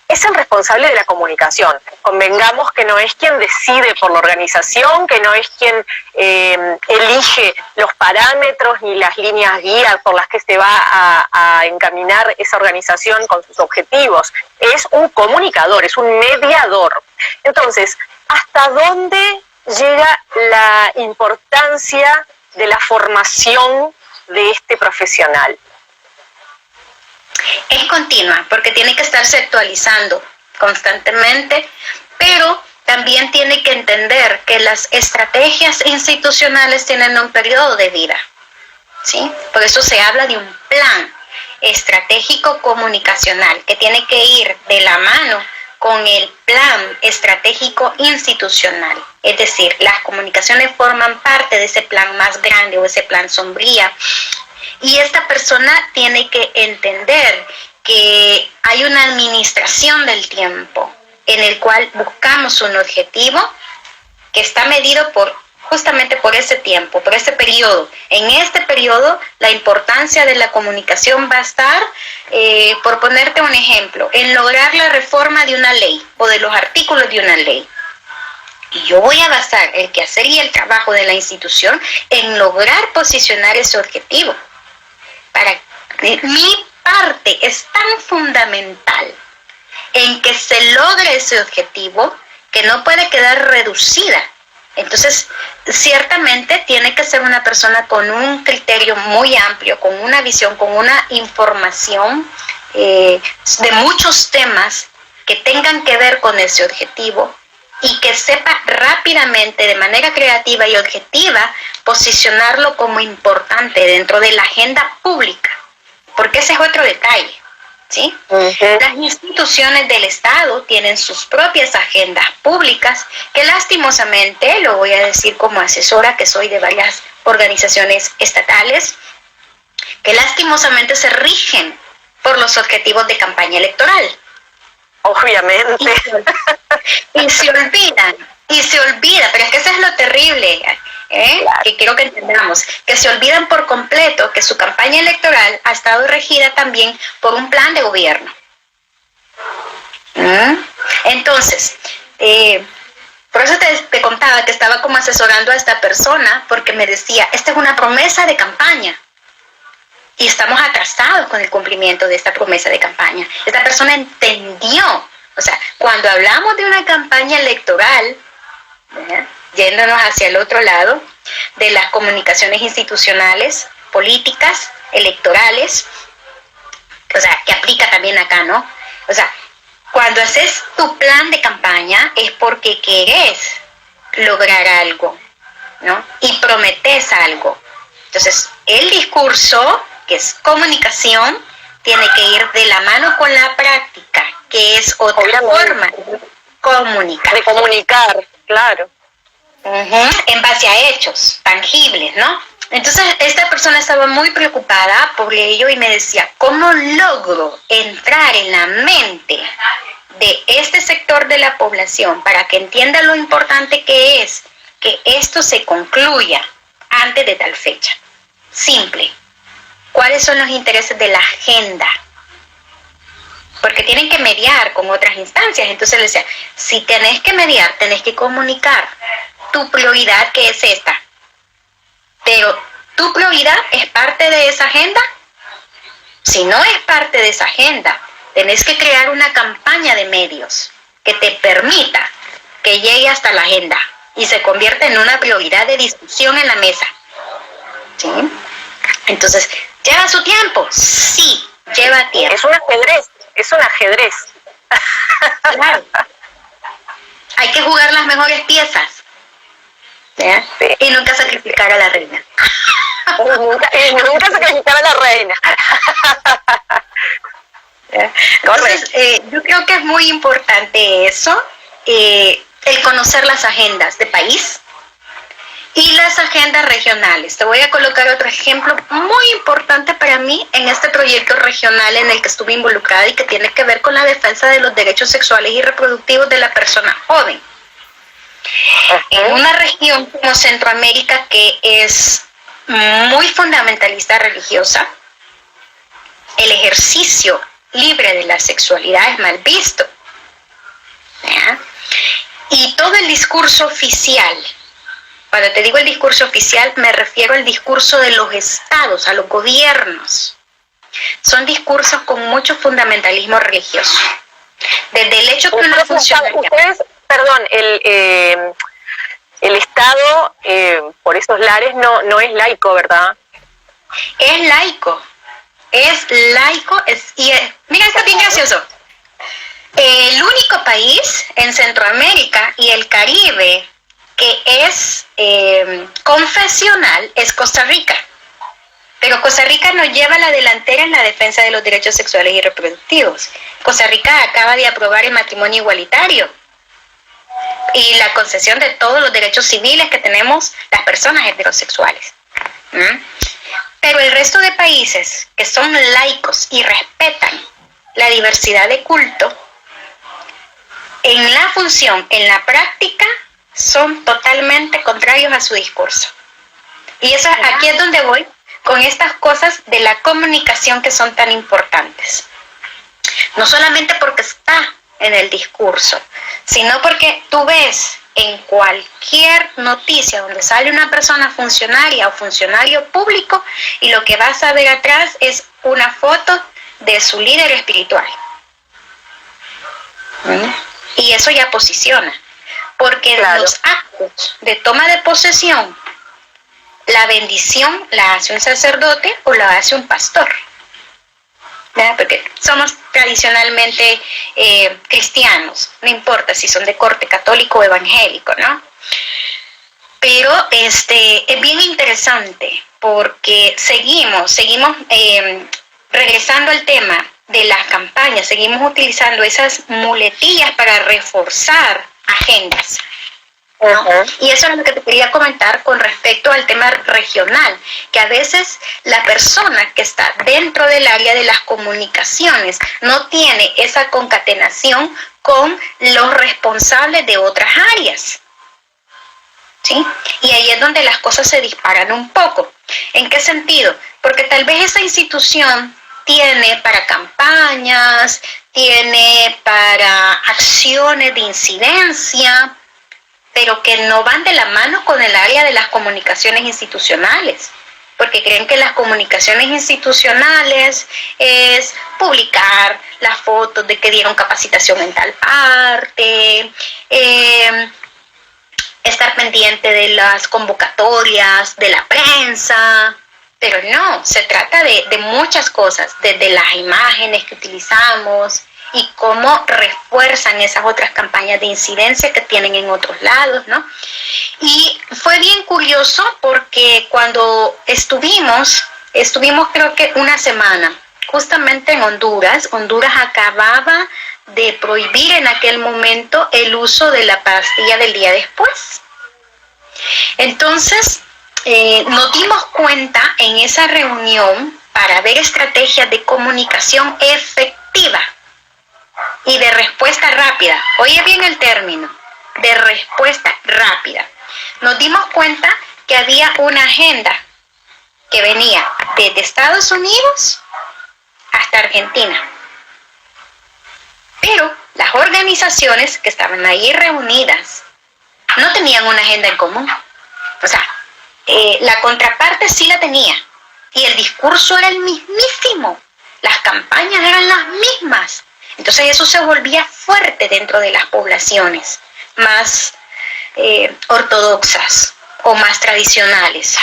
B: es el responsable de la comunicación. Convengamos que no es quien decide por la organización, que no es quien elige los parámetros ni las líneas guías por las que se va a encaminar esa organización con sus objetivos. Es un comunicador, es un mediador. Entonces, ¿hasta dónde llega la importancia de la formación de este profesional?
C: Es continua, porque tiene que estarse actualizando constantemente, pero también tiene que entender que las estrategias institucionales tienen un periodo de vida, ¿sí? Por eso se habla de un plan estratégico comunicacional que tiene que ir de la mano con el plan estratégico institucional. Es decir, las comunicaciones forman parte de ese plan más grande o ese plan sombría. Y esta persona tiene que entender que hay una administración del tiempo en el cual buscamos un objetivo que está medido justamente por ese tiempo, por ese periodo. En este periodo, la importancia de la comunicación va a estar, por ponerte un ejemplo, en lograr la reforma de una ley o de los artículos de una ley. Y yo voy a basar el quehacer y el trabajo de la institución en lograr posicionar ese objetivo, para Mi parte es tan fundamental en que se logre ese objetivo que no puede quedar reducida. Entonces, ciertamente tiene que ser una persona con un criterio muy amplio, con una visión, con una información de muchos temas que tengan que ver con ese objetivo y que sepa rápidamente, de manera creativa y objetiva, posicionarlo como importante dentro de la agenda pública, porque ese es otro detalle, ¿sí? Las instituciones del Estado tienen sus propias agendas públicas que lastimosamente, lo voy a decir como asesora que soy de varias organizaciones estatales, que lastimosamente se rigen por los objetivos de campaña electoral.
B: Obviamente.
C: Y se olvida, pero es que eso es lo terrible, claro, que quiero que entendamos, que se olvidan por completo que su campaña electoral ha estado regida también por un plan de gobierno. Entonces, por eso te contaba que estaba como asesorando a esta persona, porque me decía, esta es una promesa de campaña. Y estamos atrasados con el cumplimiento de esta promesa de campaña. Esta persona entendió, o sea, cuando hablamos de una campaña electoral, yéndonos hacia el otro lado, de las comunicaciones institucionales, políticas, electorales, o sea, que aplica también acá, ¿no? O sea, cuando haces tu plan de campaña es porque querés lograr algo, ¿no? Y prometes algo. Entonces, el discurso, que es comunicación, tiene que ir de la mano con la práctica, que es otra forma de comunicar.
B: De comunicar, claro.
C: En base a hechos tangibles, ¿no? Entonces, esta persona estaba muy preocupada por ello y me decía, ¿cómo logro entrar en la mente de este sector de la población para que entienda lo importante que es que esto se concluya antes de tal fecha? Simple. ¿Cuáles son los intereses de la agenda? Porque tienen que mediar con otras instancias. Entonces le decía, si tenés que mediar, tenés que comunicar tu prioridad, que es esta. Pero, ¿tu prioridad es parte de esa agenda? Si no es parte de esa agenda, tenés que crear una campaña de medios que te permita que llegue hasta la agenda y se convierta en una prioridad de discusión en la mesa. ¿Sí? Entonces, ¿lleva su tiempo? Sí, lleva tiempo.
B: Es un ajedrez.
C: Claro. Hay que jugar las mejores piezas. Sí. Y nunca sacrificar a la reina.
B: Nunca sacrificar a la reina.
C: Entonces, yo creo que es muy importante eso, el conocer las agendas de país y las agendas regionales. Te voy a colocar otro ejemplo muy importante para mí en este proyecto regional en el que estuve involucrada y que tiene que ver con la defensa de los derechos sexuales y reproductivos de la persona joven. En una región como Centroamérica, que es muy fundamentalista religiosa, el ejercicio libre de la sexualidad es mal visto. ¿Ya? Y todo el discurso oficial, cuando te digo el discurso oficial, me refiero al discurso de los estados, a los gobiernos. Son discursos con mucho fundamentalismo religioso. Desde el hecho que una funcionaria...
B: el Estado, por esos lares, no es laico, ¿verdad?
C: Es laico. Mira, está bien gracioso. El único país en Centroamérica y el Caribe que es confesional es Costa Rica. Pero Costa Rica nos lleva a la delantera en la defensa de los derechos sexuales y reproductivos. Costa Rica acaba de aprobar el matrimonio igualitario y la concesión de todos los derechos civiles que tenemos las personas heterosexuales. Pero el resto de países que son laicos y respetan la diversidad de culto, en la función, en la práctica, son totalmente contrarios a su discurso. Y eso, aquí es donde voy con estas cosas de la comunicación que son tan importantes. No solamente porque está en el discurso, sino porque tú ves en cualquier noticia donde sale una persona funcionaria o funcionario público y lo que vas a ver atrás es una foto de su líder espiritual. Y eso ya posiciona, porque claro, los actos de toma de posesión, la bendición la hace un sacerdote o la hace un pastor, ¿verdad? Porque somos tradicionalmente cristianos, no importa si son de corte católico o evangélico, ¿no? Pero es bien interesante porque seguimos regresando al tema de las campañas, seguimos utilizando esas muletillas para reforzar agendas, ¿no? Y eso es lo que te quería comentar con respecto al tema regional, que a veces la persona que está dentro del área de las comunicaciones no tiene esa concatenación con los responsables de otras áreas, ¿sí? Y ahí es donde las cosas se disparan un poco. ¿En qué sentido? Porque tal vez esa institución tiene para campañas, tiene para acciones de incidencia, pero que no van de la mano con el área de las comunicaciones institucionales, porque creen que las comunicaciones institucionales es publicar las fotos de que dieron capacitación en tal parte, estar pendiente de las convocatorias, de la prensa. Pero no, se trata de muchas cosas, desde las imágenes que utilizamos y cómo refuerzan esas otras campañas de incidencia que tienen en otros lados, ¿no? Y fue bien curioso porque cuando estuvimos creo que una semana, justamente en Honduras acababa de prohibir en aquel momento el uso de la pastilla del día después. Entonces, nos dimos cuenta en esa reunión para ver estrategias de comunicación efectiva y de respuesta rápida. Oye bien el término, de respuesta rápida. Nos dimos cuenta que había una agenda que venía desde Estados Unidos hasta Argentina. Pero las organizaciones que estaban ahí reunidas no tenían una agenda en común. O sea, la contraparte sí la tenía y el discurso era el mismísimo, las campañas eran las mismas. Entonces eso se volvía fuerte dentro de las poblaciones más ortodoxas o más tradicionales.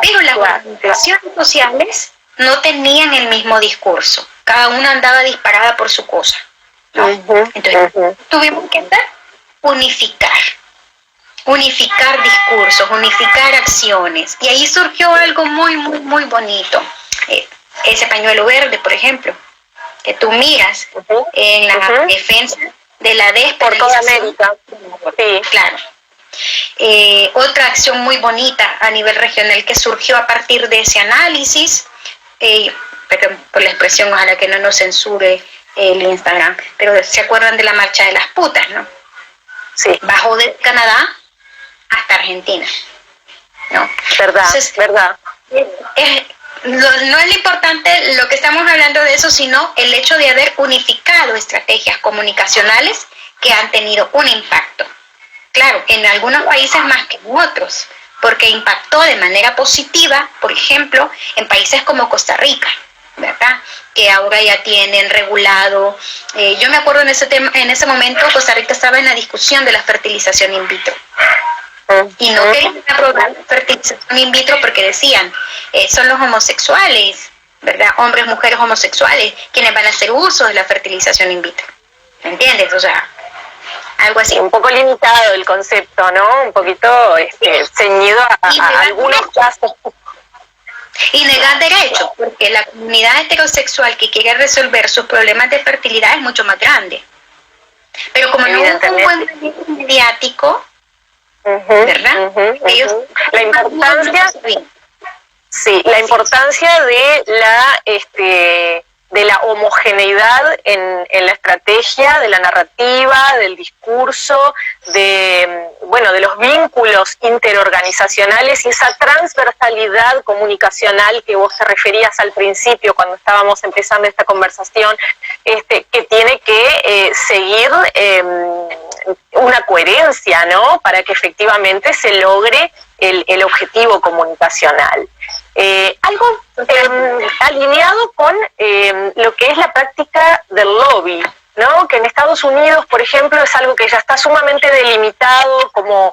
C: Pero las organizaciones sociales no tenían el mismo discurso, cada una andaba disparada por su cosa, ¿no? Entonces tuvimos que unificar discursos, unificar acciones. Y ahí surgió algo muy, muy, muy bonito. Ese pañuelo verde, por ejemplo, que tú miras en la defensa de la despenalización. Por toda América. Sí. Claro. Otra acción muy bonita a nivel regional que surgió a partir de ese análisis, perdón por la expresión, ojalá que no nos censure el Instagram, pero se acuerdan de la marcha de las putas, ¿no? Sí. Bajó de Canadá hasta Argentina, ¿no? Verdad, entonces, verdad. No es lo importante lo que estamos hablando de eso, sino el hecho de haber unificado estrategias comunicacionales que han tenido un impacto. Claro, en algunos países más que en otros, porque impactó de manera positiva, por ejemplo, en países como Costa Rica, ¿verdad? Que ahora ya tienen regulado. Yo me acuerdo en ese momento Costa Rica estaba en la discusión de la fertilización in vitro. Y no querían aprobar la fertilización in vitro porque decían, son los homosexuales, ¿verdad? Hombres, mujeres homosexuales, quienes van a hacer uso de la fertilización in vitro. ¿Me entiendes? O sea, algo así. Un poco limitado el concepto, ¿no? Un poquito ceñido a algunos casos. Y negar derechos, porque la comunidad heterosexual que quiere resolver sus problemas de fertilidad es mucho más grande. Pero como no hubo un buen manejo mediático, ¿verdad? Ellos la importancia de la homogeneidad en la estrategia, de la narrativa, del discurso, de los vínculos interorganizacionales y esa transversalidad comunicacional que vos te referías al principio cuando estábamos empezando esta conversación, que tiene que seguir una coherencia, ¿no? Para que efectivamente se logre el objetivo comunicacional.
B: Algo alineado con lo que es la práctica del lobby, ¿no? Que en Estados Unidos, por ejemplo, es algo que ya está sumamente delimitado como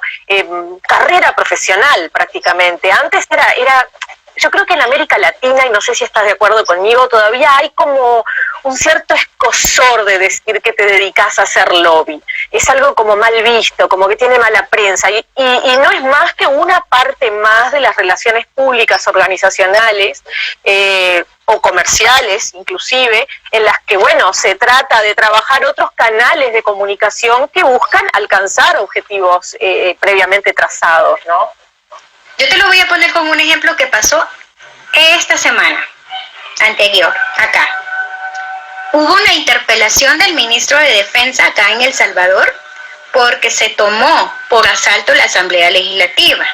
B: carrera profesional prácticamente. Antes era, yo creo que en América Latina, y no sé si estás de acuerdo conmigo, todavía hay como un cierto escozor de decir que te dedicas a hacer lobby. Es algo como mal visto, como que tiene mala prensa, y no es más que una parte más de las relaciones públicas, organizacionales, o comerciales inclusive, en las que, bueno, se trata de trabajar otros canales de comunicación que buscan alcanzar objetivos previamente trazados, ¿no?
C: Yo te lo voy a poner como un ejemplo que pasó esta semana anterior, acá. Hubo una interpelación del ministro de Defensa acá en El Salvador porque se tomó por asalto la Asamblea Legislativa,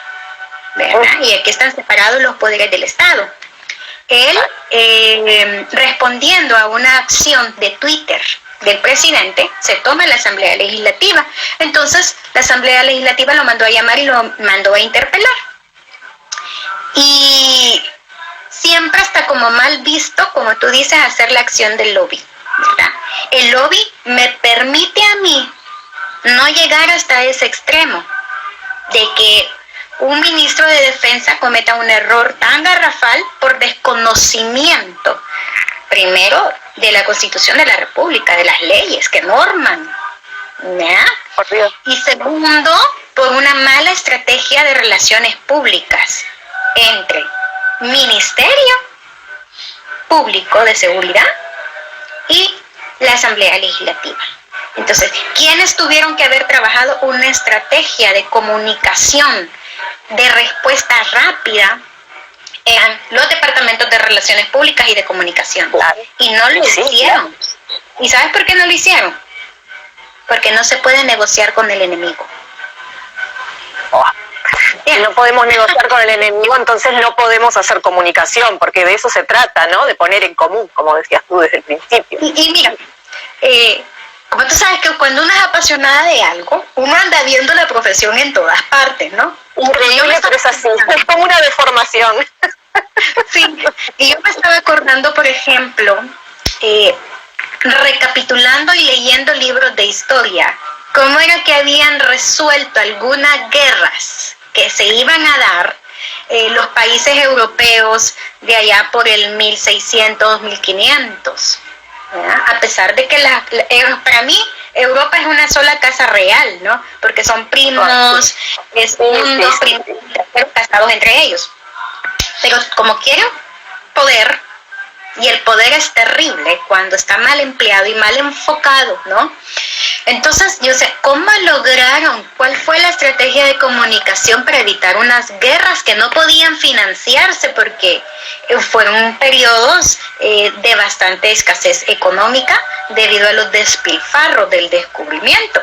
C: ¿verdad? Y aquí están separados los poderes del Estado. Él, respondiendo a una acción de Twitter del presidente, se toma la Asamblea Legislativa. Entonces, la Asamblea Legislativa lo mandó a llamar y lo mandó a interpelar. Y siempre está como mal visto, como tú dices, hacer la acción del lobby, ¿verdad? El lobby me permite a mí no llegar hasta ese extremo de que un ministro de Defensa cometa un error tan garrafal por desconocimiento, primero, de la Constitución de la República, de las leyes que norman, ¿ya? Y segundo, por una mala estrategia de relaciones públicas entre Ministerio Público de Seguridad y la Asamblea Legislativa. Entonces, ¿quiénes tuvieron que haber trabajado una estrategia de comunicación de respuesta rápida? Eran los departamentos de Relaciones Públicas y de Comunicación. Y no lo hicieron. ¿Y sabes por qué no lo hicieron? Porque no se puede negociar con el enemigo.
B: Si no podemos negociar con el enemigo, entonces no podemos hacer comunicación, porque de eso se trata, ¿no? De poner en común, como decías tú desde el principio.
C: Y mira, como tú sabes que cuando uno es apasionada de algo, uno anda viendo la profesión en todas partes, ¿no?
B: Increíble, pero es así, es como una deformación.
C: Sí, y yo me estaba acordando, por ejemplo, recapitulando y leyendo libros de historia, cómo era que habían resuelto algunas guerras que se iban a dar los países europeos de allá por el 1600, 1500. ¿Ya? A pesar de que para mí Europa es una sola casa real, ¿no? Porque son primos, segundos, primos, casados entre ellos. Pero como quiero poder, y el poder es terrible cuando está mal empleado y mal enfocado, ¿no? Entonces, yo sé, ¿cómo lograron? ¿Cuál fue la estrategia de comunicación para evitar unas guerras que no podían financiarse porque fueron periodos de bastante escasez económica debido a los despilfarros del descubrimiento?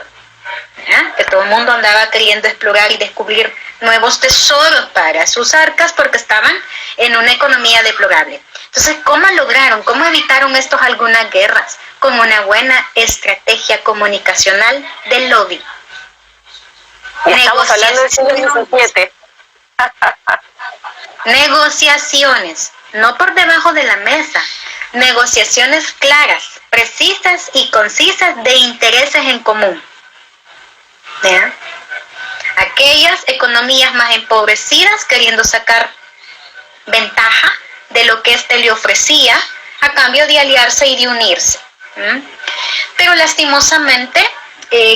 C: ¿Ya? Que todo el mundo andaba queriendo explorar y descubrir nuevos tesoros para sus arcas porque estaban en una economía deplorable. Entonces, ¿cómo lograron? ¿Cómo evitaron estos algunas guerras? Con una buena estrategia comunicacional del lobby.
B: Estamos hablando del siglo XVII.
C: Negociaciones, no por debajo de la mesa. Negociaciones claras, precisas y concisas de intereses en común. ¿Ya? Aquellas economías más empobrecidas queriendo sacar ventaja de lo que éste le ofrecía a cambio de aliarse y de unirse. Pero lastimosamente,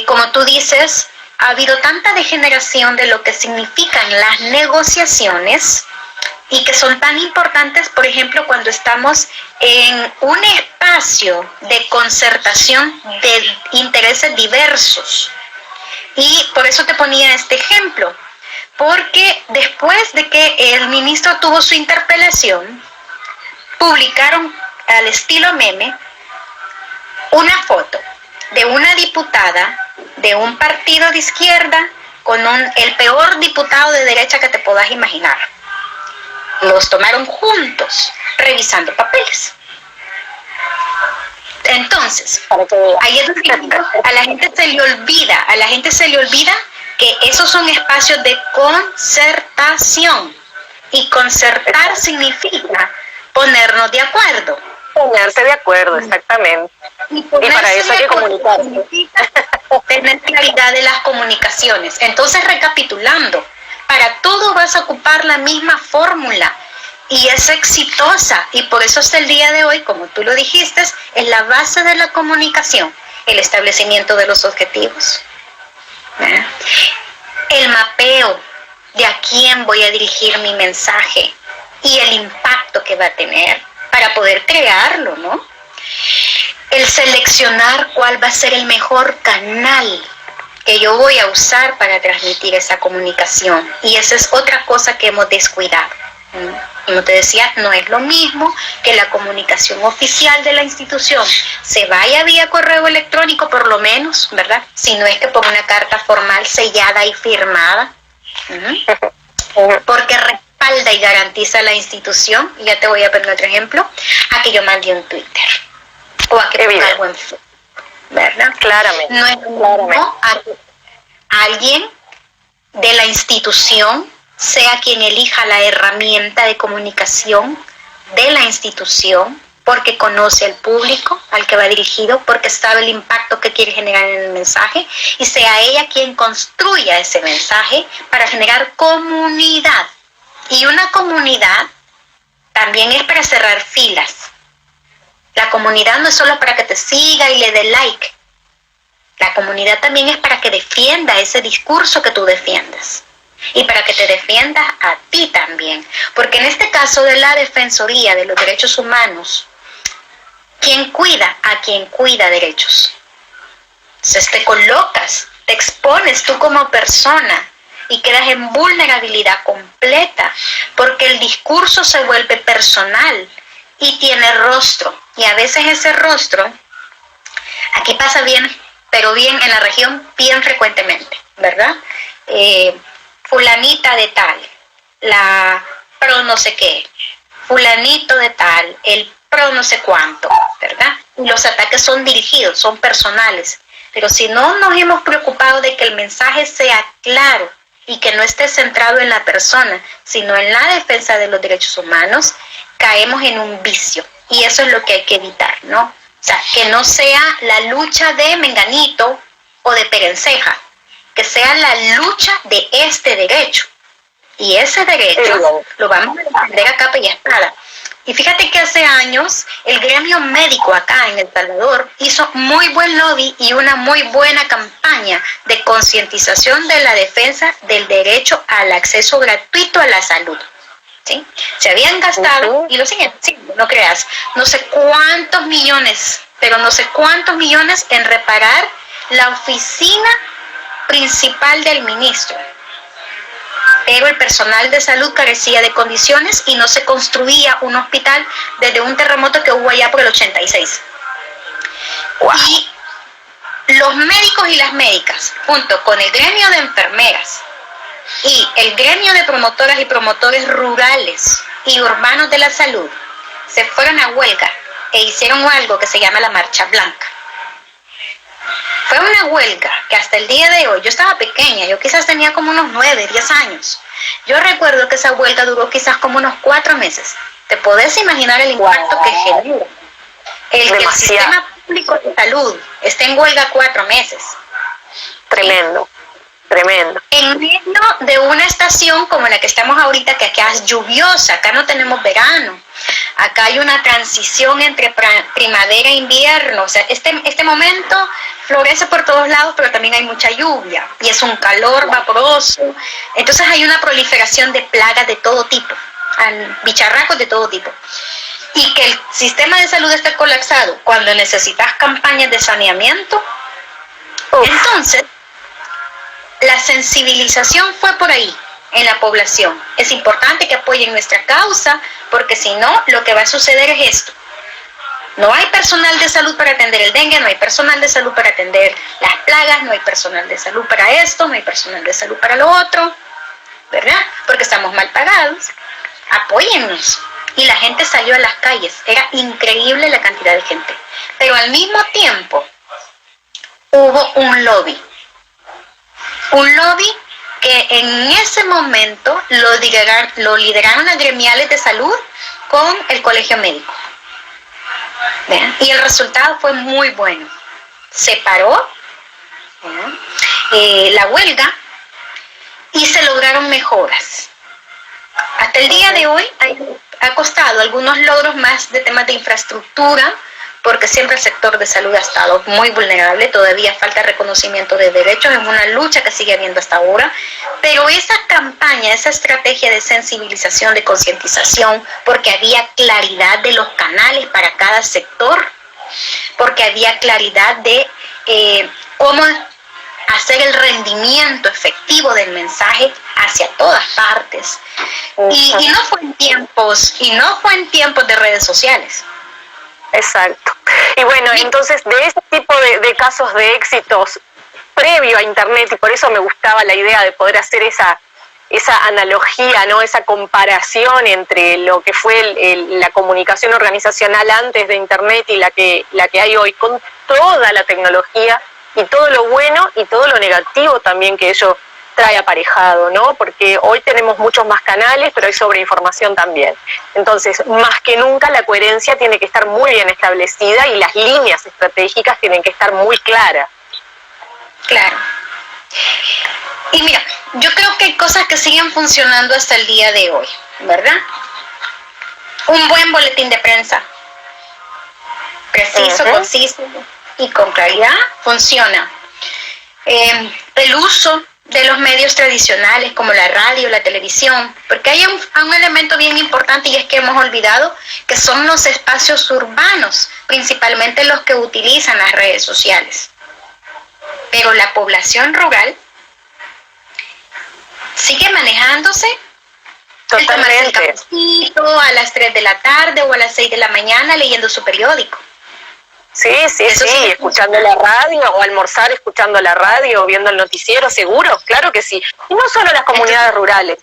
C: como tú dices, ha habido tanta degeneración de lo que significan las negociaciones y que son tan importantes, por ejemplo, cuando estamos en un espacio de concertación de intereses diversos. Y por eso te ponía este ejemplo, porque después de que el ministro tuvo su interpelación, publicaron al estilo meme una foto de una diputada de un partido de izquierda con el peor diputado de derecha que te puedas imaginar. Los tomaron juntos, revisando papeles. Entonces, ahí es donde a la gente se le olvida que esos son espacios de concertación, Y concertar significa ponernos de acuerdo.
B: Ponerse de acuerdo, exactamente. Y para eso hay que comunicarse.
C: Tener claridad de las comunicaciones. Entonces, recapitulando, para todo vas a ocupar la misma fórmula y es exitosa. Y por eso hasta el día de hoy, como tú lo dijiste, es la base de la comunicación, el establecimiento de los objetivos, ¿verdad? El mapeo de a quién voy a dirigir mi mensaje y el impacto que va a tener para poder crearlo, ¿no? El seleccionar cuál va a ser el mejor canal que yo voy a usar para transmitir esa comunicación. Y esa es otra cosa que hemos descuidado. Como te decía, no es lo mismo que la comunicación oficial de la institución se vaya vía correo electrónico, por lo menos, ¿verdad? Si no es que por una carta formal sellada y firmada, porque respalda y garantiza la institución. Y ya te voy a poner otro ejemplo, a que yo mande un Twitter o a que ponga algo en Facebook, ¿verdad?
B: Claramente.
C: No es como alguien de la institución sea quien elija la herramienta de comunicación de la institución, porque conoce al público al que va dirigido, porque sabe el impacto que quiere generar en el mensaje, y sea ella quien construya ese mensaje para generar comunidad. Y una comunidad también es para cerrar filas. La comunidad no es solo para que te siga y le dé like. La comunidad también es para que defienda ese discurso que tú defiendes. Y para que te defiendas a ti también. Porque en este caso de la Defensoría de los Derechos Humanos, ¿quién cuida a quien cuida derechos? Entonces te colocas, te expones tú como persona y quedas en vulnerabilidad completa, porque el discurso se vuelve personal y tiene rostro. Y a veces ese rostro, aquí pasa bien, pero bien en la región, bien frecuentemente, ¿verdad? Fulanita de tal, la pro no sé qué, fulanito de tal, el pro no sé cuánto, ¿verdad? Y los ataques son dirigidos, son personales. Pero si no nos hemos preocupado de que el mensaje sea claro y que no esté centrado en la persona, sino en la defensa de los derechos humanos, caemos en un vicio. Y eso es lo que hay que evitar, ¿no? O sea, que no sea la lucha de Menganito o de Perenceja, que sea la lucha de este derecho. Y ese derecho lo vamos a defender a capa y espada. Y fíjate que hace años el gremio médico acá en El Salvador hizo muy buen lobby y una muy buena campaña de concientización de la defensa del derecho al acceso gratuito a la salud. ¿Sí? Se habían gastado, y lo siguiente, sí, no creas, no sé cuántos millones, pero no sé cuántos millones en reparar la oficina principal del ministro. Pero el personal de salud carecía de condiciones y no se construía un hospital desde un terremoto que hubo allá por el 86. Wow. Y los médicos y las médicas, junto con el gremio de enfermeras y el gremio de promotoras y promotores rurales y urbanos de la salud, se fueron a huelga e hicieron algo que se llama la Marcha Blanca. Fue una huelga que hasta el día de hoy, yo estaba pequeña, yo quizás tenía como unos 9, 10 años. Yo recuerdo que esa huelga duró quizás como unos 4 meses. ¿Te podés imaginar el impacto que genera? Que el sistema público de salud esté en huelga 4 meses.
B: Tremendo, tremendo.
C: En medio de una estación como la que estamos ahorita, que acá es lluviosa, acá no tenemos verano. Acá hay una transición entre primavera e invierno. O sea, este momento florece por todos lados, pero también hay mucha lluvia y es un calor vaporoso. Entonces hay una proliferación de plagas de todo tipo, bicharracos de todo tipo. Y que el sistema de salud esté colapsado cuando necesitas campañas de saneamiento. Entonces, la sensibilización fue por ahí en la población. Es importante que apoyen nuestra causa, porque si no, lo que va a suceder es esto. No hay personal de salud para atender el dengue, no hay personal de salud para atender las plagas, no hay personal de salud para esto, no hay personal de salud para lo otro, ¿verdad? Porque estamos mal pagados. Apóyennos. Y la gente salió a las calles. Era increíble la cantidad de gente. Pero al mismo tiempo, hubo un lobby. Un lobby que en ese momento lo lideraron las gremiales de salud con el colegio médico. ¿Vean? Y el resultado fue muy bueno. Se paró la huelga y se lograron mejoras. Hasta el día de hoy ha costado algunos logros más de temas de infraestructura, porque siempre el sector de salud ha estado muy vulnerable, todavía falta reconocimiento de derechos, es una lucha que sigue habiendo hasta ahora, pero esa campaña, esa estrategia de sensibilización, de concientización, porque había claridad de los canales para cada sector, porque había claridad de cómo hacer el rendimiento efectivo del mensaje hacia todas partes. Y no fue en tiempos de redes sociales.
B: Exacto. Y bueno, entonces de ese tipo de casos de éxitos previo a Internet, y por eso me gustaba la idea de poder hacer esa analogía, ¿no? Esa comparación entre lo que fue la comunicación organizacional antes de Internet y la que hay hoy, con toda la tecnología y todo lo bueno y todo lo negativo también que ello trae aparejado, ¿no? Porque hoy tenemos muchos más canales, pero hay sobreinformación también. Entonces, más que nunca, la coherencia tiene que estar muy bien establecida y las líneas estratégicas tienen que estar muy claras.
C: Claro. Y mira, yo creo que hay cosas que siguen funcionando hasta el día de hoy, ¿verdad? Un buen boletín de prensa, preciso, conciso y con claridad, funciona. El uso de los medios tradicionales como la radio, la televisión, porque hay un elemento bien importante y es que hemos olvidado que son los espacios urbanos, principalmente los que utilizan las redes sociales. Pero la población rural sigue manejándose.
B: Totalmente.
C: El cafecito a las 3 de la tarde o a las 6 de la mañana leyendo su periódico.
B: Sí, escuchando la radio o almorzar escuchando la radio o viendo el noticiero, seguro, claro que sí. Y no solo las comunidades rurales,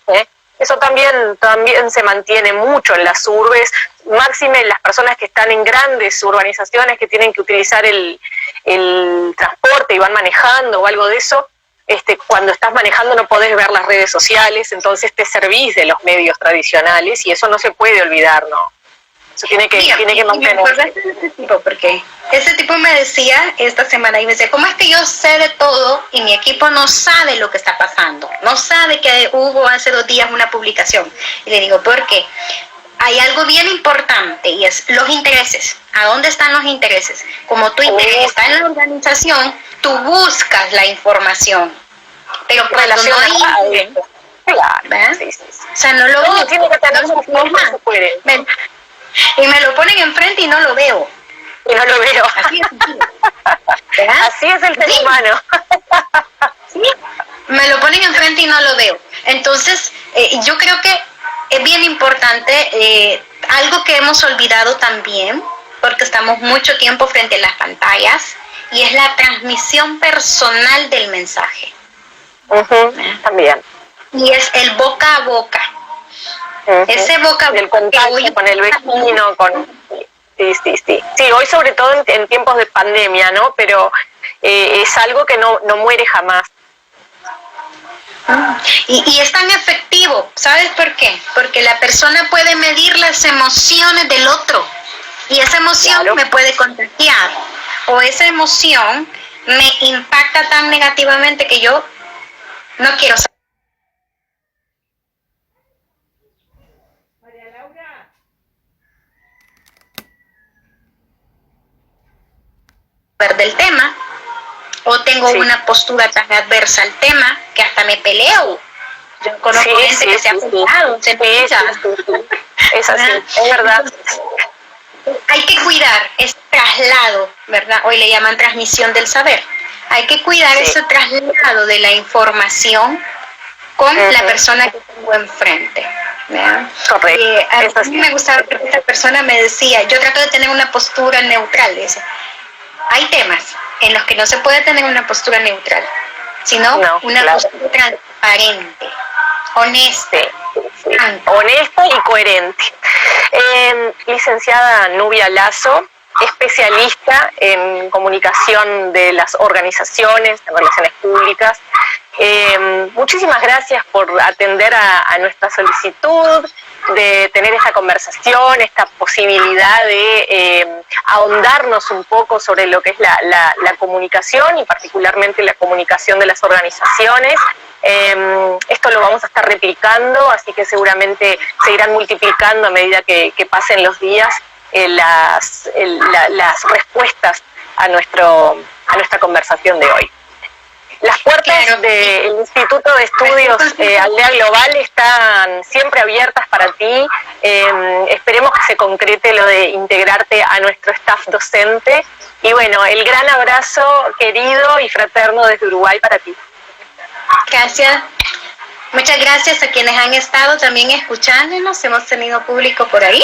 B: eso también se mantiene mucho en las urbes, máxime las personas que están en grandes urbanizaciones que tienen que utilizar el transporte y van manejando o algo de eso. Cuando estás manejando no podés ver las redes sociales, entonces te servís de los medios tradicionales y eso no se puede olvidar, ¿no? Eso tiene que mantenerse.
C: De ese tipo, porque ese tipo me decía esta semana y me decía, ¿cómo es que yo sé de todo y mi equipo no sabe lo que está pasando? No sabe que hubo hace 2 días una publicación. Y le digo, ¿por qué? Hay algo bien importante y es los intereses. ¿A dónde están los intereses? Como tu interés está en la organización, tú buscas la información. Pero cuando no hay...
B: Claro, sí.
C: O sea, no lo veo.
B: Tiene que tener su forma, se puede.
C: Y me lo ponen enfrente y no lo veo. Así es,
B: así es el ser humano.
C: Sí, me lo ponen enfrente y no lo veo. Entonces, yo creo que es bien importante, algo que hemos olvidado también, porque estamos mucho tiempo frente a las pantallas, y es la transmisión personal del mensaje.
B: También.
C: Y es el boca a boca. Ese boca a boca.
B: El contacto con el vecino, Sí, hoy sobre todo en tiempos de pandemia, ¿no? Pero es algo que no muere jamás.
C: Y es tan efectivo, ¿sabes por qué? Porque la persona puede medir las emociones del otro y esa emoción me puede contagiar o esa emoción me impacta tan negativamente que yo no quiero saber. Del tema, o tengo una postura tan adversa al tema que hasta me peleo. Yo conozco gente que se ha peleado, se pecha.
B: Es así, es verdad.
C: Entonces, hay que cuidar ese traslado, ¿verdad? Hoy le llaman transmisión del saber. Hay que cuidar ese traslado de la información con la persona que tengo enfrente.
B: Correcto.
C: A mí me gustaba que esta persona me decía, yo trato de tener una postura neutral, dice. Hay temas en los que no se puede tener una postura neutral, sino una postura transparente, honesta.
B: Honesta y coherente. Licenciada Nubia Lazo, especialista en comunicación de las organizaciones, en relaciones públicas, Muchísimas gracias por atender a nuestra solicitud, de tener esta conversación, esta posibilidad de ahondarnos un poco sobre lo que es la comunicación y particularmente la comunicación de las organizaciones. Esto lo vamos a estar replicando, así que seguramente se irán multiplicando a medida que pasen los días las respuestas a nuestra conversación de hoy. Las puertas del Instituto de Estudios Aldea Global están siempre abiertas para ti. Esperemos que se concrete lo de integrarte a nuestro staff docente. Y bueno, el gran abrazo querido y fraterno desde Uruguay para ti.
C: Gracias. Muchas gracias a quienes han estado también escuchándonos. Hemos tenido público por ahí.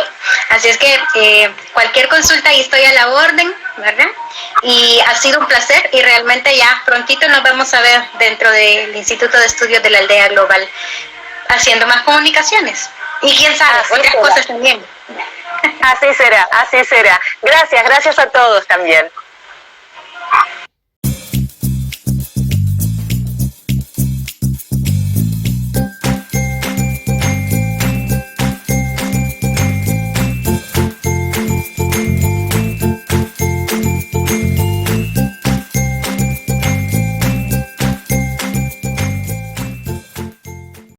C: Así es que cualquier consulta ahí estoy a la orden, ¿verdad? Y ha sido un placer y realmente ya prontito nos vamos a ver dentro del Instituto de Estudios de la Aldea Global haciendo más comunicaciones. Y quién sabe, otras cosas también.
B: Así será, así será. Gracias a todos también.